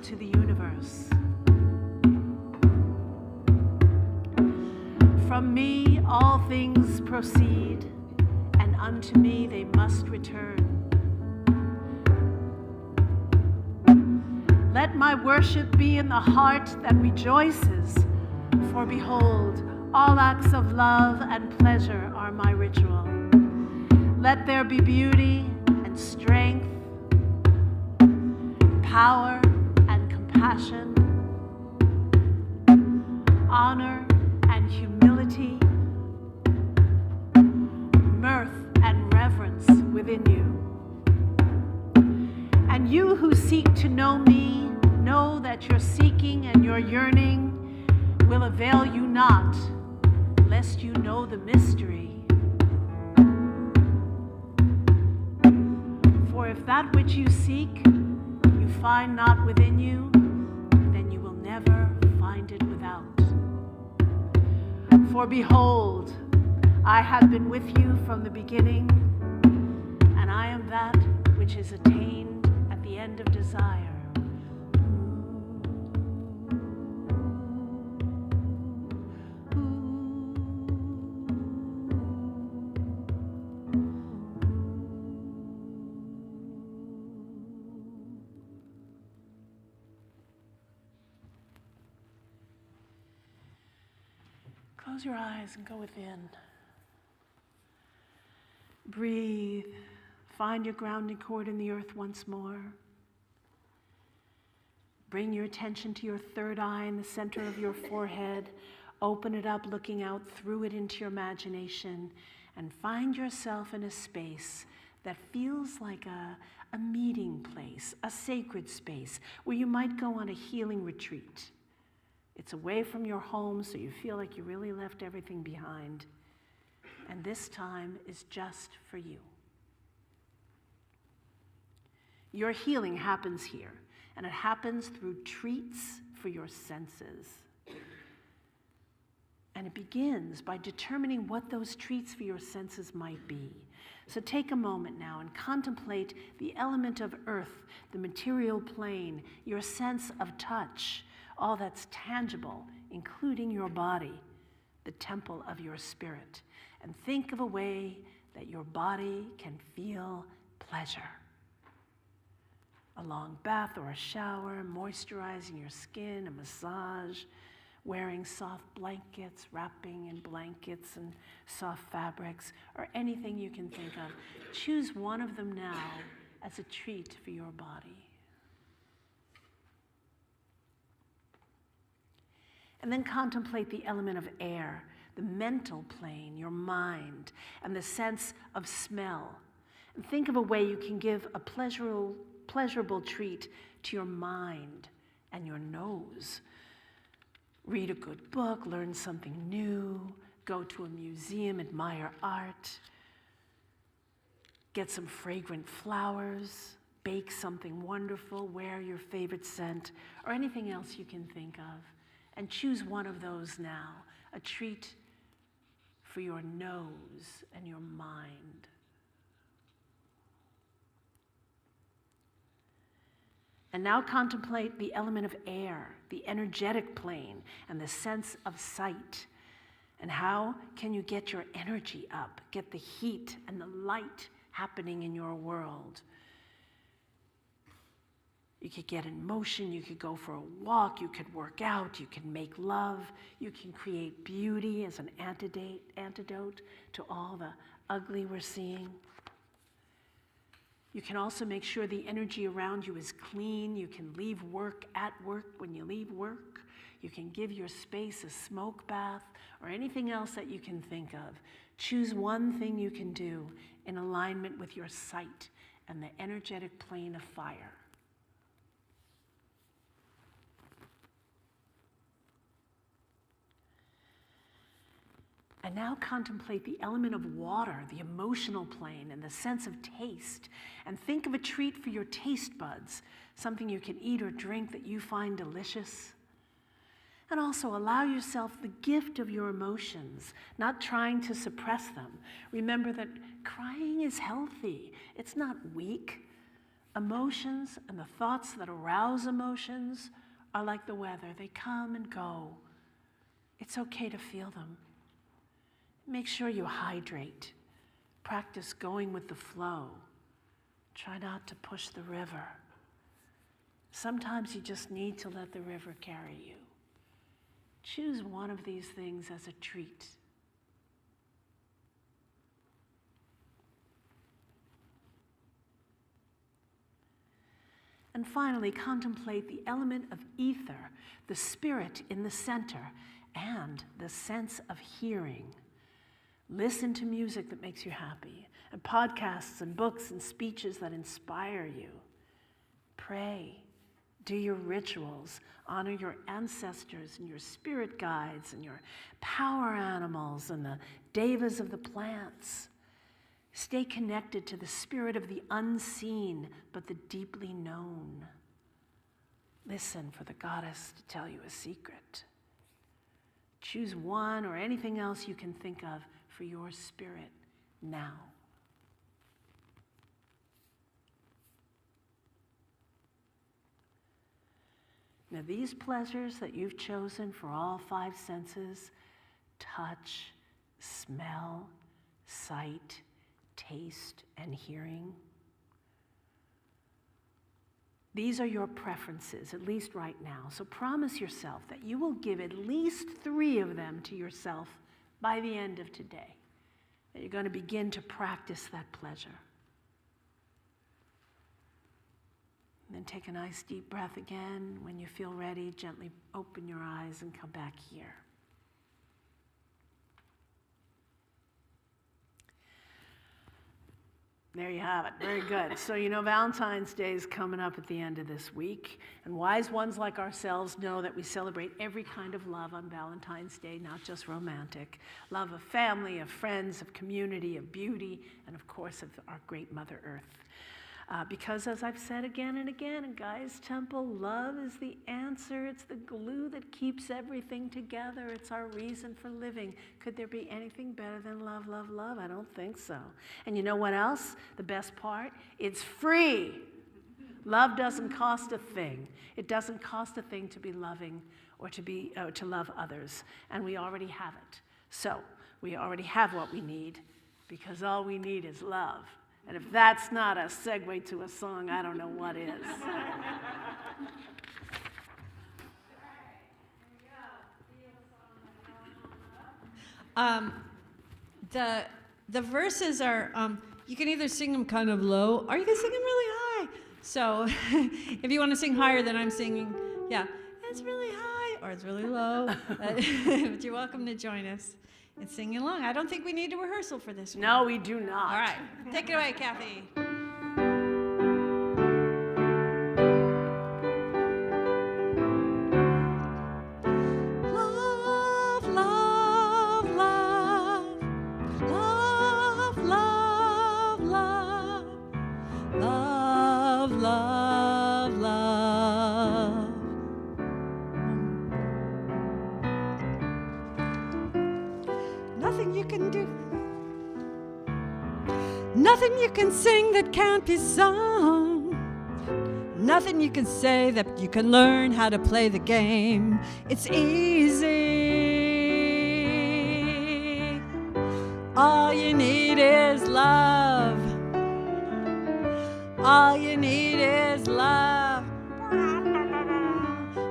A: To the universe. From me all things proceed, and unto me they must return. Let my worship be in the heart that rejoices, for behold, all acts of love and pleasure are my ritual. Let there be beauty and strength, power, passion, seeking and your yearning will avail you not, lest you know the mystery. For if that which you seek you find not within you, then you will never find it without. For behold, I have been with you from the beginning, and I am that which is attained at the end of desire. Close your eyes and go within. Breathe. Find your grounding cord in the earth once more. Bring your attention to your third eye in the center of your forehead. Open it up, looking out through it into your imagination, and find yourself in a space that feels like a meeting place, a sacred space where you might go on a healing retreat. It's away from your home, so you feel like you really left everything behind. And this time is just for you. Your healing happens here, and it happens through treats for your senses. And it begins by determining what those treats for your senses might be. So take a moment now and contemplate the element of earth, the material plane, your sense of touch, all that's tangible, including your body, the temple of your spirit. And think of a way that your body can feel pleasure. A long bath or a shower, moisturizing your skin, a massage, wearing soft blankets, wrapping in blankets and soft fabrics, or anything you can think of. Choose one of them now as a treat for your body. And then contemplate the element of air, the mental plane, your mind, and the sense of smell. And think of a way you can give a pleasurable treat to your mind and your nose. Read a good book, learn something new, go to a museum, admire art, get some fragrant flowers, bake something wonderful, wear your favorite scent, or anything else you can think of. And choose one of those now, a treat for your nose and your mind. And now contemplate the element of air, the energetic plane, and the sense of sight. And how can you get your energy up, get the heat and the light happening in your world? You could get in motion, you could go for a walk, you could work out, you can make love, you can create beauty as an antidote to all the ugly we're seeing. You can also make sure the energy around you is clean. You can leave work at work when you leave work. You can give your space a smoke bath or anything else that you can think of. Choose one thing you can do in alignment with your sight and the energetic plane of fire. And now contemplate the element of water, the emotional plane, and the sense of taste. And think of a treat for your taste buds, something you can eat or drink that you find delicious. And also allow yourself the gift of your emotions, not trying to suppress them. Remember that crying is healthy. It's not weak. Emotions and the thoughts that arouse emotions are like the weather. They come and go. It's okay to feel them. Make sure you hydrate. Practice going with the flow. Try not to push the river. Sometimes you just need to let the river carry you. Choose one of these things as a treat. And finally, contemplate the element of ether, the spirit in the center, and the sense of hearing. Listen to music that makes you happy, and podcasts and books and speeches that inspire you. Pray, Do your rituals. Honor your ancestors and your spirit guides and your power animals and the devas of the plants. Stay connected to the spirit of the unseen, but the deeply known. Listen for the goddess to tell you a secret. Choose one or anything else you can think of for your spirit now. Now, these pleasures that you've chosen for all 5 senses, touch, smell, sight, taste, and hearing, these are your preferences, at least right now. So promise yourself that you will give at least 3 of them to yourself by the end of today, that you're going to begin to practice that pleasure. And then take a nice deep breath again. When you feel ready, gently open your eyes and come back here. There you have it. Very good. So you know Valentine's Day is coming up at the end of this week. And wise ones like ourselves know that we celebrate every kind of love on Valentine's Day, not just romantic. Love of family, of friends, of community, of beauty, and of course of our great Mother Earth. Because as I've said again and again in Gaia's temple, love is the answer. It's the glue that keeps everything together. It's our reason for living. Could there be anything better than love, love, love? I don't think so. And you know what else? The best part? It's free. Love doesn't cost a thing. It doesn't cost a thing to be loving or to love others. And we already have it. So we already have what we need because all we need is love. And if that's not a segue to a song, I don't know what is.
C: The verses are, you can either sing them kind of low, or you can sing them really high. So if you want to sing higher than I'm singing, yeah, it's really high, or it's really low. But you're welcome to join us and sing along. I don't think we need a rehearsal for this one.
A: No, we do not.
C: All right, take it away, Kathy. Love, love, love, love, love, love, love, love, love. Nothing you can do, nothing you can sing that can't be sung, nothing you can say that you can learn how to play the game. It's easy. All you need is love. All you need is love.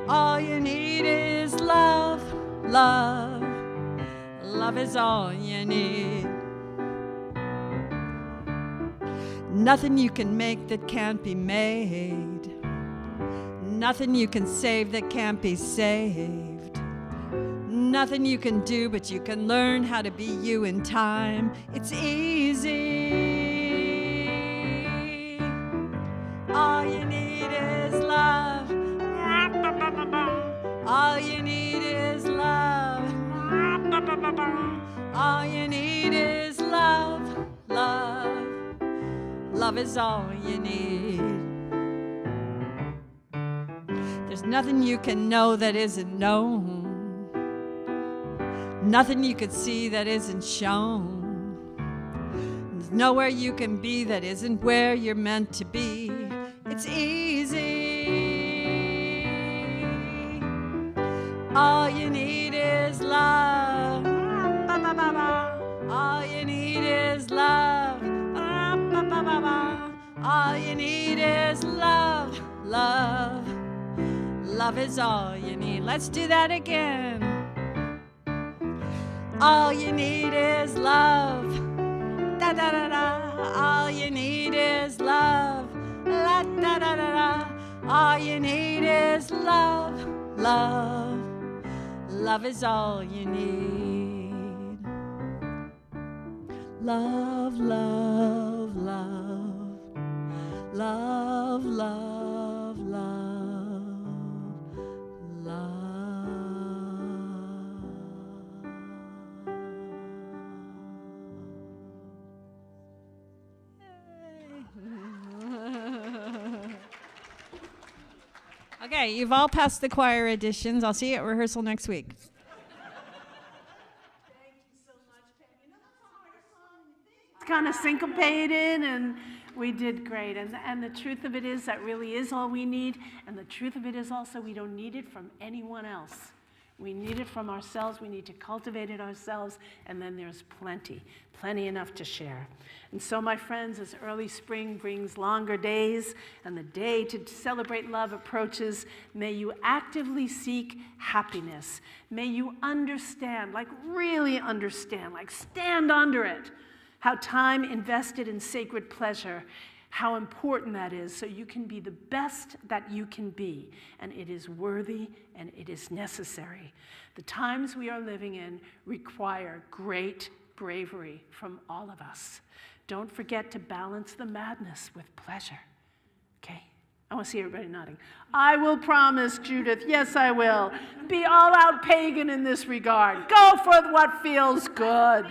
C: All you need is love, love. Love is all you need. Nothing you can make that can't be made. Nothing you can save that can't be saved. Nothing you can do, but you can learn how to be you in time. It's easy. All you need is love. All you need is love. All you need is love, love. Love is all you need. There's nothing you can know that isn't known. Nothing you could see that isn't shown. There's nowhere you can be that isn't where you're meant to be. It's easy. All you need is love. All you need is love. All you need is love, love. Love is all you need. Let's do that again. All you need is love. Da da da da. All you need is love. La da da da da. All you need is love, love. Love is all you need. Love, love, love. Love, love, love. Okay, you've all passed the choir auditions. I'll see you at rehearsal next week.
A: Thank you so much, Pam. You know, that's a harder song than you think. It's kind of syncopated, and we did great. And the truth of it is that really is all we need. And the truth of it is also we don't need it from anyone else. We need it from ourselves. We need to cultivate it ourselves. And then there's plenty enough to share. And so, my friends, as early spring brings longer days and the day to celebrate love approaches, may you actively seek happiness. May you understand, like really understand, like stand under it, how time invested in sacred pleasure, how important that is, so you can be the best that you can be. And it is worthy and it is necessary. The times we are living in require great bravery from all of us. Don't forget to balance the madness with pleasure. Okay? I want to see everybody nodding. I will promise, Judith. Yes, I will. Be all out pagan in this regard. Go for what feels good.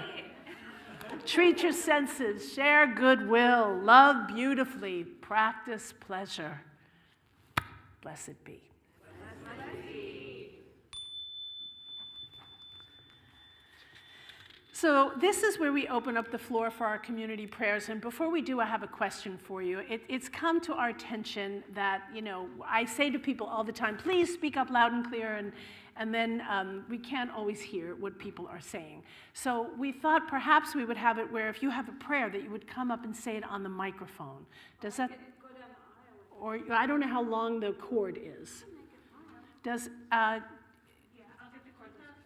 A: Treat your senses, share goodwill, love beautifully, practice pleasure. Blessed be. So this is where we open up the floor for our community prayers. And before we do, I have a question for you. It's come to our attention that, you know, I say to people all the time, please speak up loud and clear, and then we can't always hear what people are saying. So we thought perhaps we would have it where if you have a prayer that you would come up and say it on the microphone. Does that? Or I don't know how long the cord is. Does,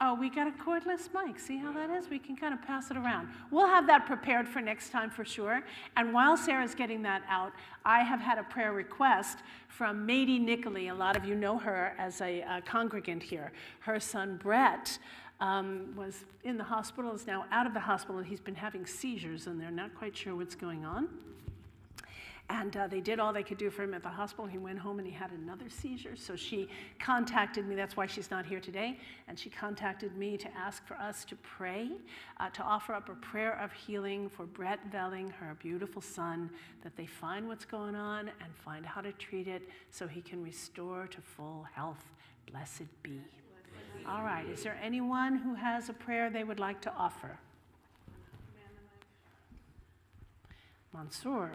A: oh, we got a cordless mic. See how that is? We can kind of pass it around. We'll have that prepared for next time for sure. And while Sarah's getting that out, I have had a prayer request from Mady Nickley. A lot of you know her as a congregant here. Her son, Brett, was in the hospital, is now out of the hospital, and he's been having seizures, and they're not quite sure what's going on. And they did all they could do for him at the hospital. He went home and he had another seizure. So she contacted me. That's why she's not here today. And she contacted me to ask for us to pray, to offer up a prayer of healing for Brett Velling, her beautiful son, that they find what's going on and find how to treat it so he can restore to full health. Blessed be. All right. Is there anyone who has a prayer they would like to offer? Mansour.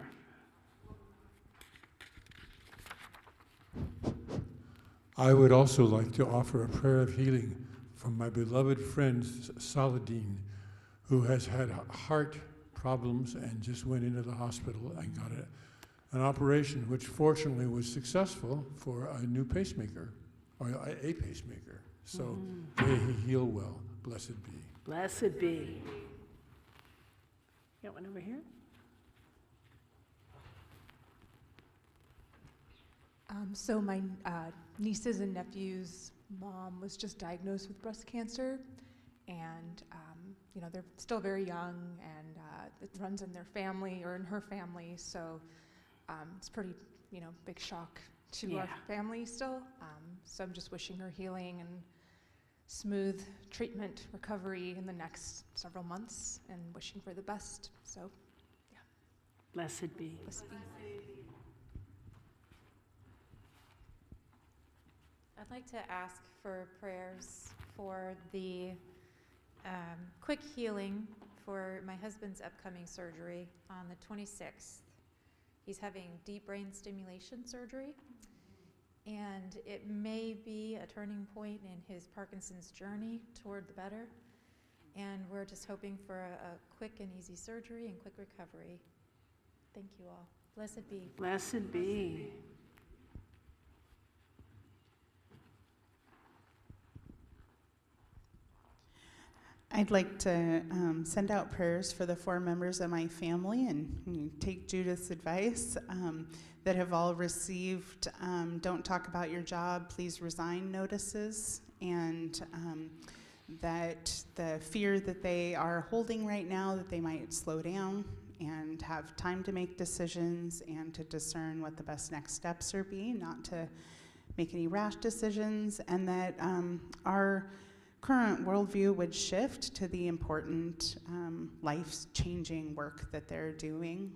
E: I would also like to offer a prayer of healing from my beloved friend Saladin, who has had heart problems and just went into the hospital and got an operation, which fortunately was successful for a new pacemaker, or a pacemaker. So may he heal well. Blessed be.
A: Blessed be. Got one over here?
F: So my nieces and nephews' mom was just diagnosed with breast cancer, and you know, they're still very young, and it runs in their family or in her family, so it's pretty, you know, big shock to our family still. So I'm just wishing her healing and smooth treatment recovery in the next several months, and wishing for the best. So, yeah.
A: Blessed be.
F: Blessed be.
G: I'd like to ask for prayers for the quick healing for my husband's upcoming surgery on the 26th. He's having deep brain stimulation surgery, and it may be a turning point in his Parkinson's journey toward the better, and we're just hoping for a quick and easy surgery and quick recovery. Thank you all. Blessed be.
A: Blessed be.
H: I'd like to send out prayers for the 4 members of my family and take Judith's advice that have all received don't talk about your job, please resign notices, and that the fear that they are holding right now, that they might slow down and have time to make decisions and to discern what the best next steps are be, not to make any rash decisions, and that our current worldview would shift to the important life-changing work that they're doing,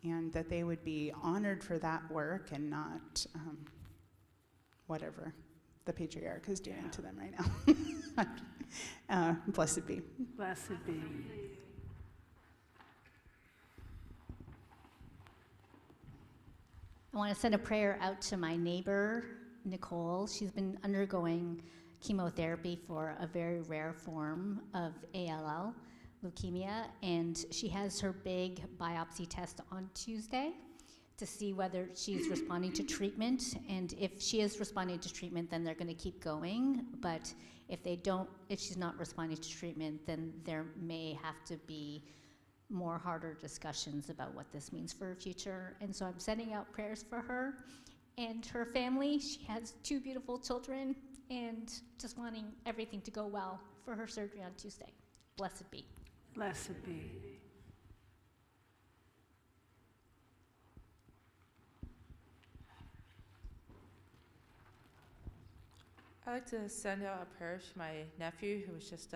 H: and that they would be honored for that work and not whatever the patriarch is doing to them right now. Blessed be.
A: Blessed be.
B: I want to send a prayer out to my neighbor, Nicole. She's been undergoing chemotherapy for a very rare form of ALL, leukemia, and she has her big biopsy test on Tuesday to see whether she's responding to treatment. And if she is responding to treatment, then they're going to keep going. But if she's not responding to treatment, then there may have to be more harder discussions about what this means for her future. And so I'm sending out prayers for her and her family. She has 2 beautiful children, and just wanting everything to go well for her surgery on Tuesday. Blessed be.
A: Blessed be.
I: I'd like to send out a prayer to my nephew who was just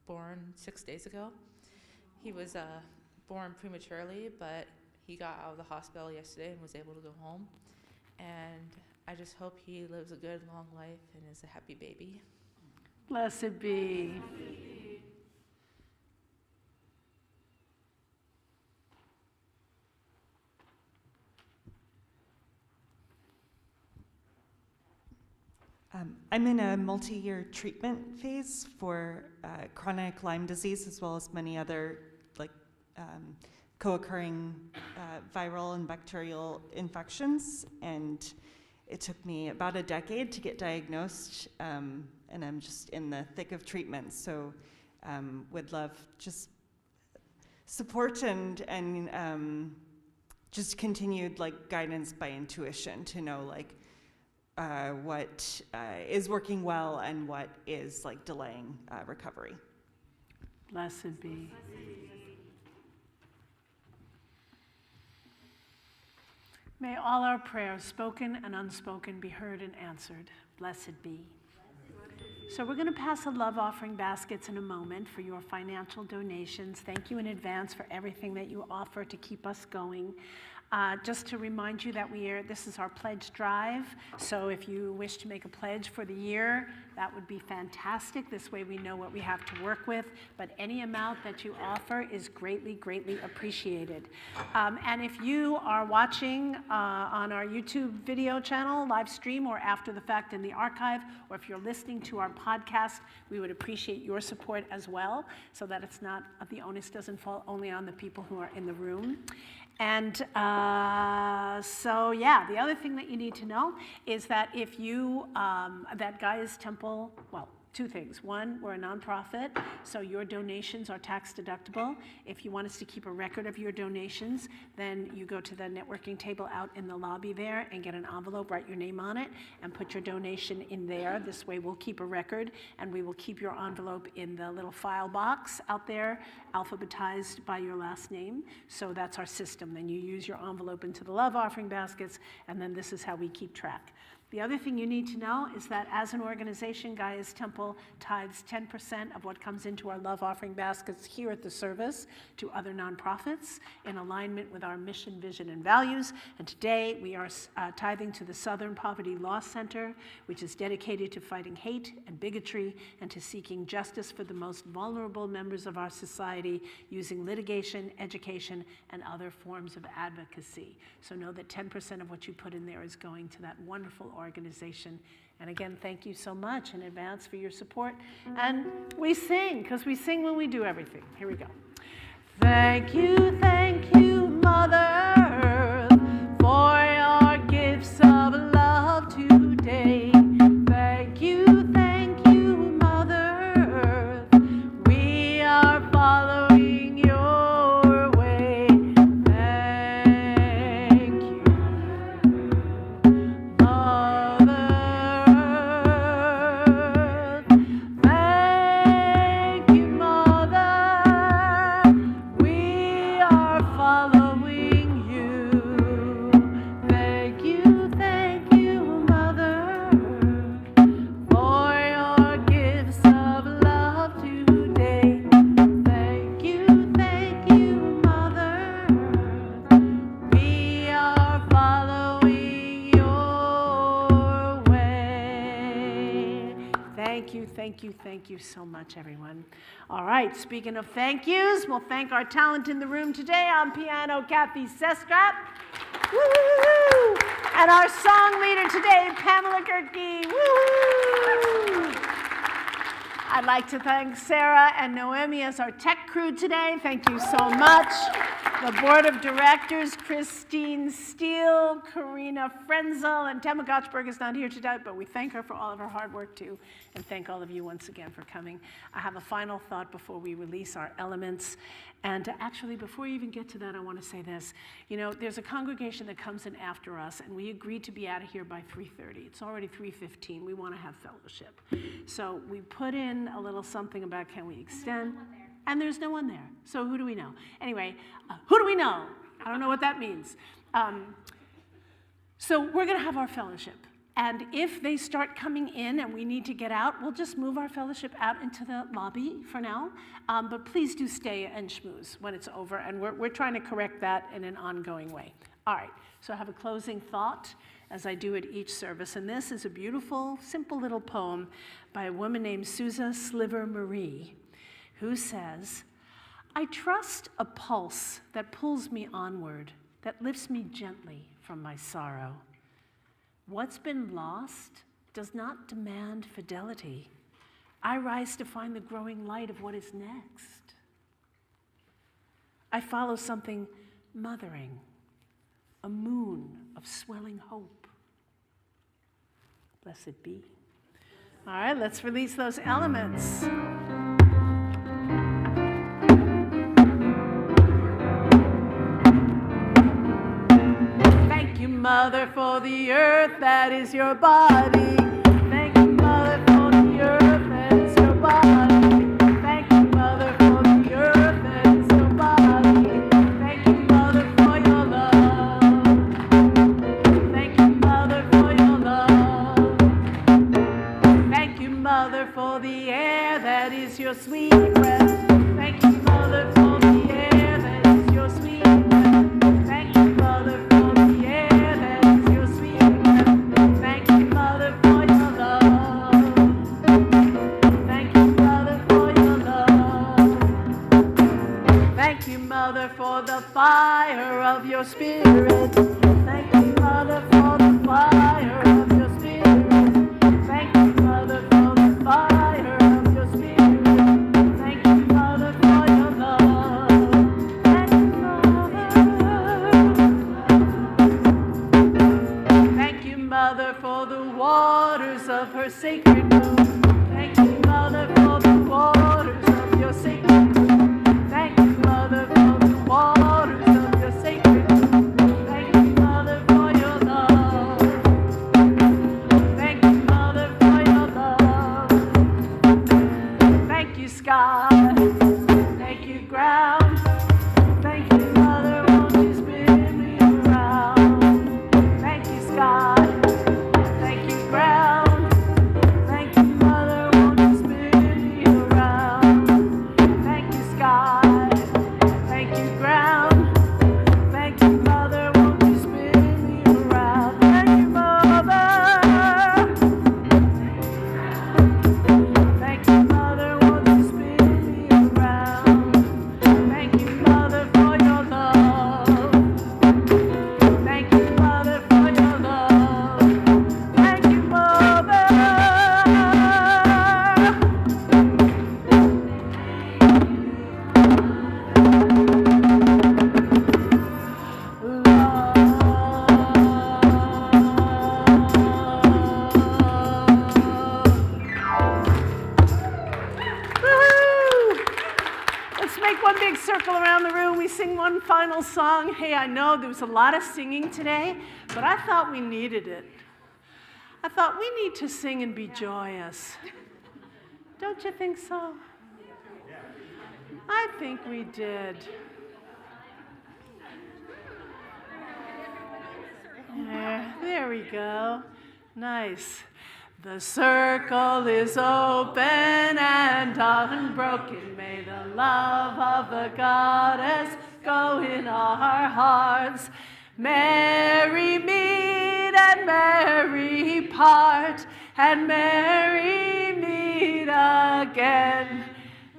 I: born 6 days ago. He was born prematurely, but he got out of the hospital yesterday and was able to go home. And I just hope he lives a good, long life and is a happy baby.
A: Blessed be.
J: I'm in a multi-year treatment phase for chronic Lyme disease, as well as many other co-occurring viral and bacterial infections. And it took me about a decade to get diagnosed, and I'm just in the thick of treatment. So would love just support and just continued guidance by intuition to know what is working well and what is delaying recovery.
A: Blessed be. May all our prayers, spoken and unspoken, be heard and answered. Blessed be. So we're going to pass a love offering baskets in a moment for your financial donations. Thank you in advance for everything that you offer to keep us going. Just to remind you that this is our pledge drive, so if you wish to make a pledge for the year, that would be fantastic. This way we know what we have to work with, but any amount that you offer is greatly, greatly appreciated. And if you are watching on our YouTube video channel, live stream, or after the fact in the archive, or if you're listening to our podcast, we would appreciate your support as well, so that the onus doesn't fall only on the people who are in the room. And the other thing that you need to know is that if you, that Gaia's Temple, well, 2 things. One, we're a nonprofit, so your donations are tax deductible. If you want us to keep a record of your donations, then you go to the networking table out in the lobby there and get an envelope, write your name on it, and put your donation in there. This way we'll keep a record, and we will keep your envelope in the little file box out there, alphabetized by your last name. So that's our system. Then you use your envelope into the love offering baskets, and then this is how we keep track. The other thing you need to know is that as an organization, Gaia's Temple tithes 10% of what comes into our love offering baskets here at the service to other nonprofits in alignment with our mission, vision, and values. And today we are tithing to the Southern Poverty Law Center, which is dedicated to fighting hate and bigotry and to seeking justice for the most vulnerable members of our society using litigation, education, and other forms of advocacy. So know that 10% of what you put in there is going to that wonderful organization. And again, thank you so much in advance for your support. And we sing, because we sing when we do everything. Here we go. Thank you, Mother Earth, for your gifts of love today. Thank you, Mother Earth. We are following your way. Thank you, Mother Earth. Thank you, Mother. We are following you. Thank you, thank you, thank you so much, everyone. All right, speaking of thank yous, we'll thank our talent in the room today. On piano, Kathy Sestrap. Woo! And our song leader today, Pamela Gerke. Woo! I'd like to thank Sarah and Noemi as our tech crew today. Thank you so much. The board of directors, Christine Steele, Karina Frenzel, and Tema Gotchberg is not here today, but we thank her for all of her hard work too, and thank all of you once again for coming. I have a final thought before we release our elements. And actually, before we even get to that, I want to say this. You know, there's a congregation that comes in after us, and we agreed to be out of here by 3:30. It's already 3:15. We want to have fellowship. So we put in a little something about can we extend. And there's no one there. So who do we know? Anyway, who do we know? I don't know what that means. So we're going to have our fellowship. And if they start coming in and we need to get out, we'll just move our fellowship out into the lobby for now. But please do stay and schmooze when it's over. And we're trying to correct that in an ongoing way. All right, so I have a closing thought as I do at each service. And this is a beautiful, simple little poem by a woman named Susa Sliver Marie, who says, I trust a pulse that pulls me onward, that lifts me gently from my sorrow. What's been lost does not demand fidelity. I rise to find the growing light of what is next. I follow something mothering, a moon of swelling hope. Blessed be. All right, let's release those elements. Thank you, Mother, for the earth that is your body. Thank you, Mother, for the earth that is your body. Thank you, Mother, for the earth that is your body. Thank you, Mother, for your love. Thank you, Mother, for your love. Thank you, Mother, for the air that is your sweet breath. Thank you, Mother, for the air that is your sweet breath. Thank you, Mother, for the air that is your sweet breath. Thank you, Mother, for your love. Thank you, Mother, for your love. Thank you, Mother, for the fire of your spirit. Thank you, Mother, for the fire of your spirit. Thank you, Mother, for the fire of your spirit. Thank you, Mother, for your love. Thank you, Mother. Thank you, Mother, for the waters of her sacred womb. Thank you, Mother, for the waters of your sacred womb. Thank you, Mother, for the waters of your sacred womb. Thank you, Mother, for your love. Thank you, Mother, for your love. Thank you, sky. Thank you, ground. Thank you, Mother, won't you spin me around? Thank you, sky. Thank you, ground. Thank you, Mother, won't you spin me around? Thank you, sky. Thank you, ground. Thank you, Mother, won't you spin me around? Thank you, Mother. Thank you, Mother, won't you spin me around? Thank you, Mother, for your love. Thank you, Mother, for your love. Thank you, Mother. Woo! Let's make one big circle around the room. We sing one final song. Hey, I know there was a lot of singing today, but I thought we needed it. I thought we need to sing and be joyous. Don't you think so? I think we did. There we go. Nice. The circle is open and unbroken. May the love of the goddess go in our hearts. Merry meet and merry part, and merry meet again.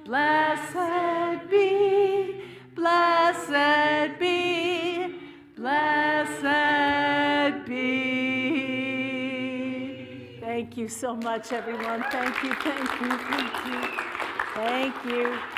A: Blessed be, blessed be, blessed be. Thank you so much, everyone. Thank you, thank you, thank you. Thank you.